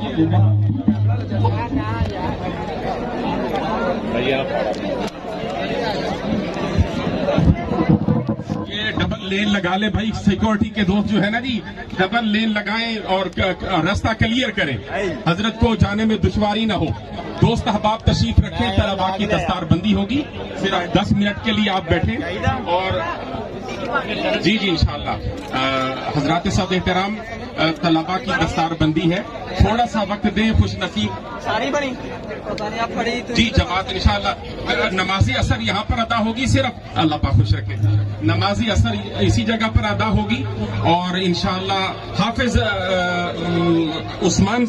یہ ڈبل لین لگا لے بھائی، سیکورٹی کے دوست جو ہے نا جی، ڈبل لین لگائیں اور راستہ کلیئر کریں، حضرت کو جانے میں دشواری نہ ہو۔ دوست احباب تشریف رکھیں، طلباء کی دستار بندی ہوگی، صرف 10 منٹ کے لیے آپ بیٹھیں اور جی انشاءاللہ حضرات صاحب احترام، طلباء کی دستار بندی ہے، تھوڑا سا وقت دیں، خوش نصیب جی جماعت انشاءاللہ نمازی اثر یہاں پر ادا ہوگی، صرف اللہ پاک خوش رکھے، نمازی اثر اسی جگہ پر ادا ہوگی، اور انشاءاللہ حافظ عثمان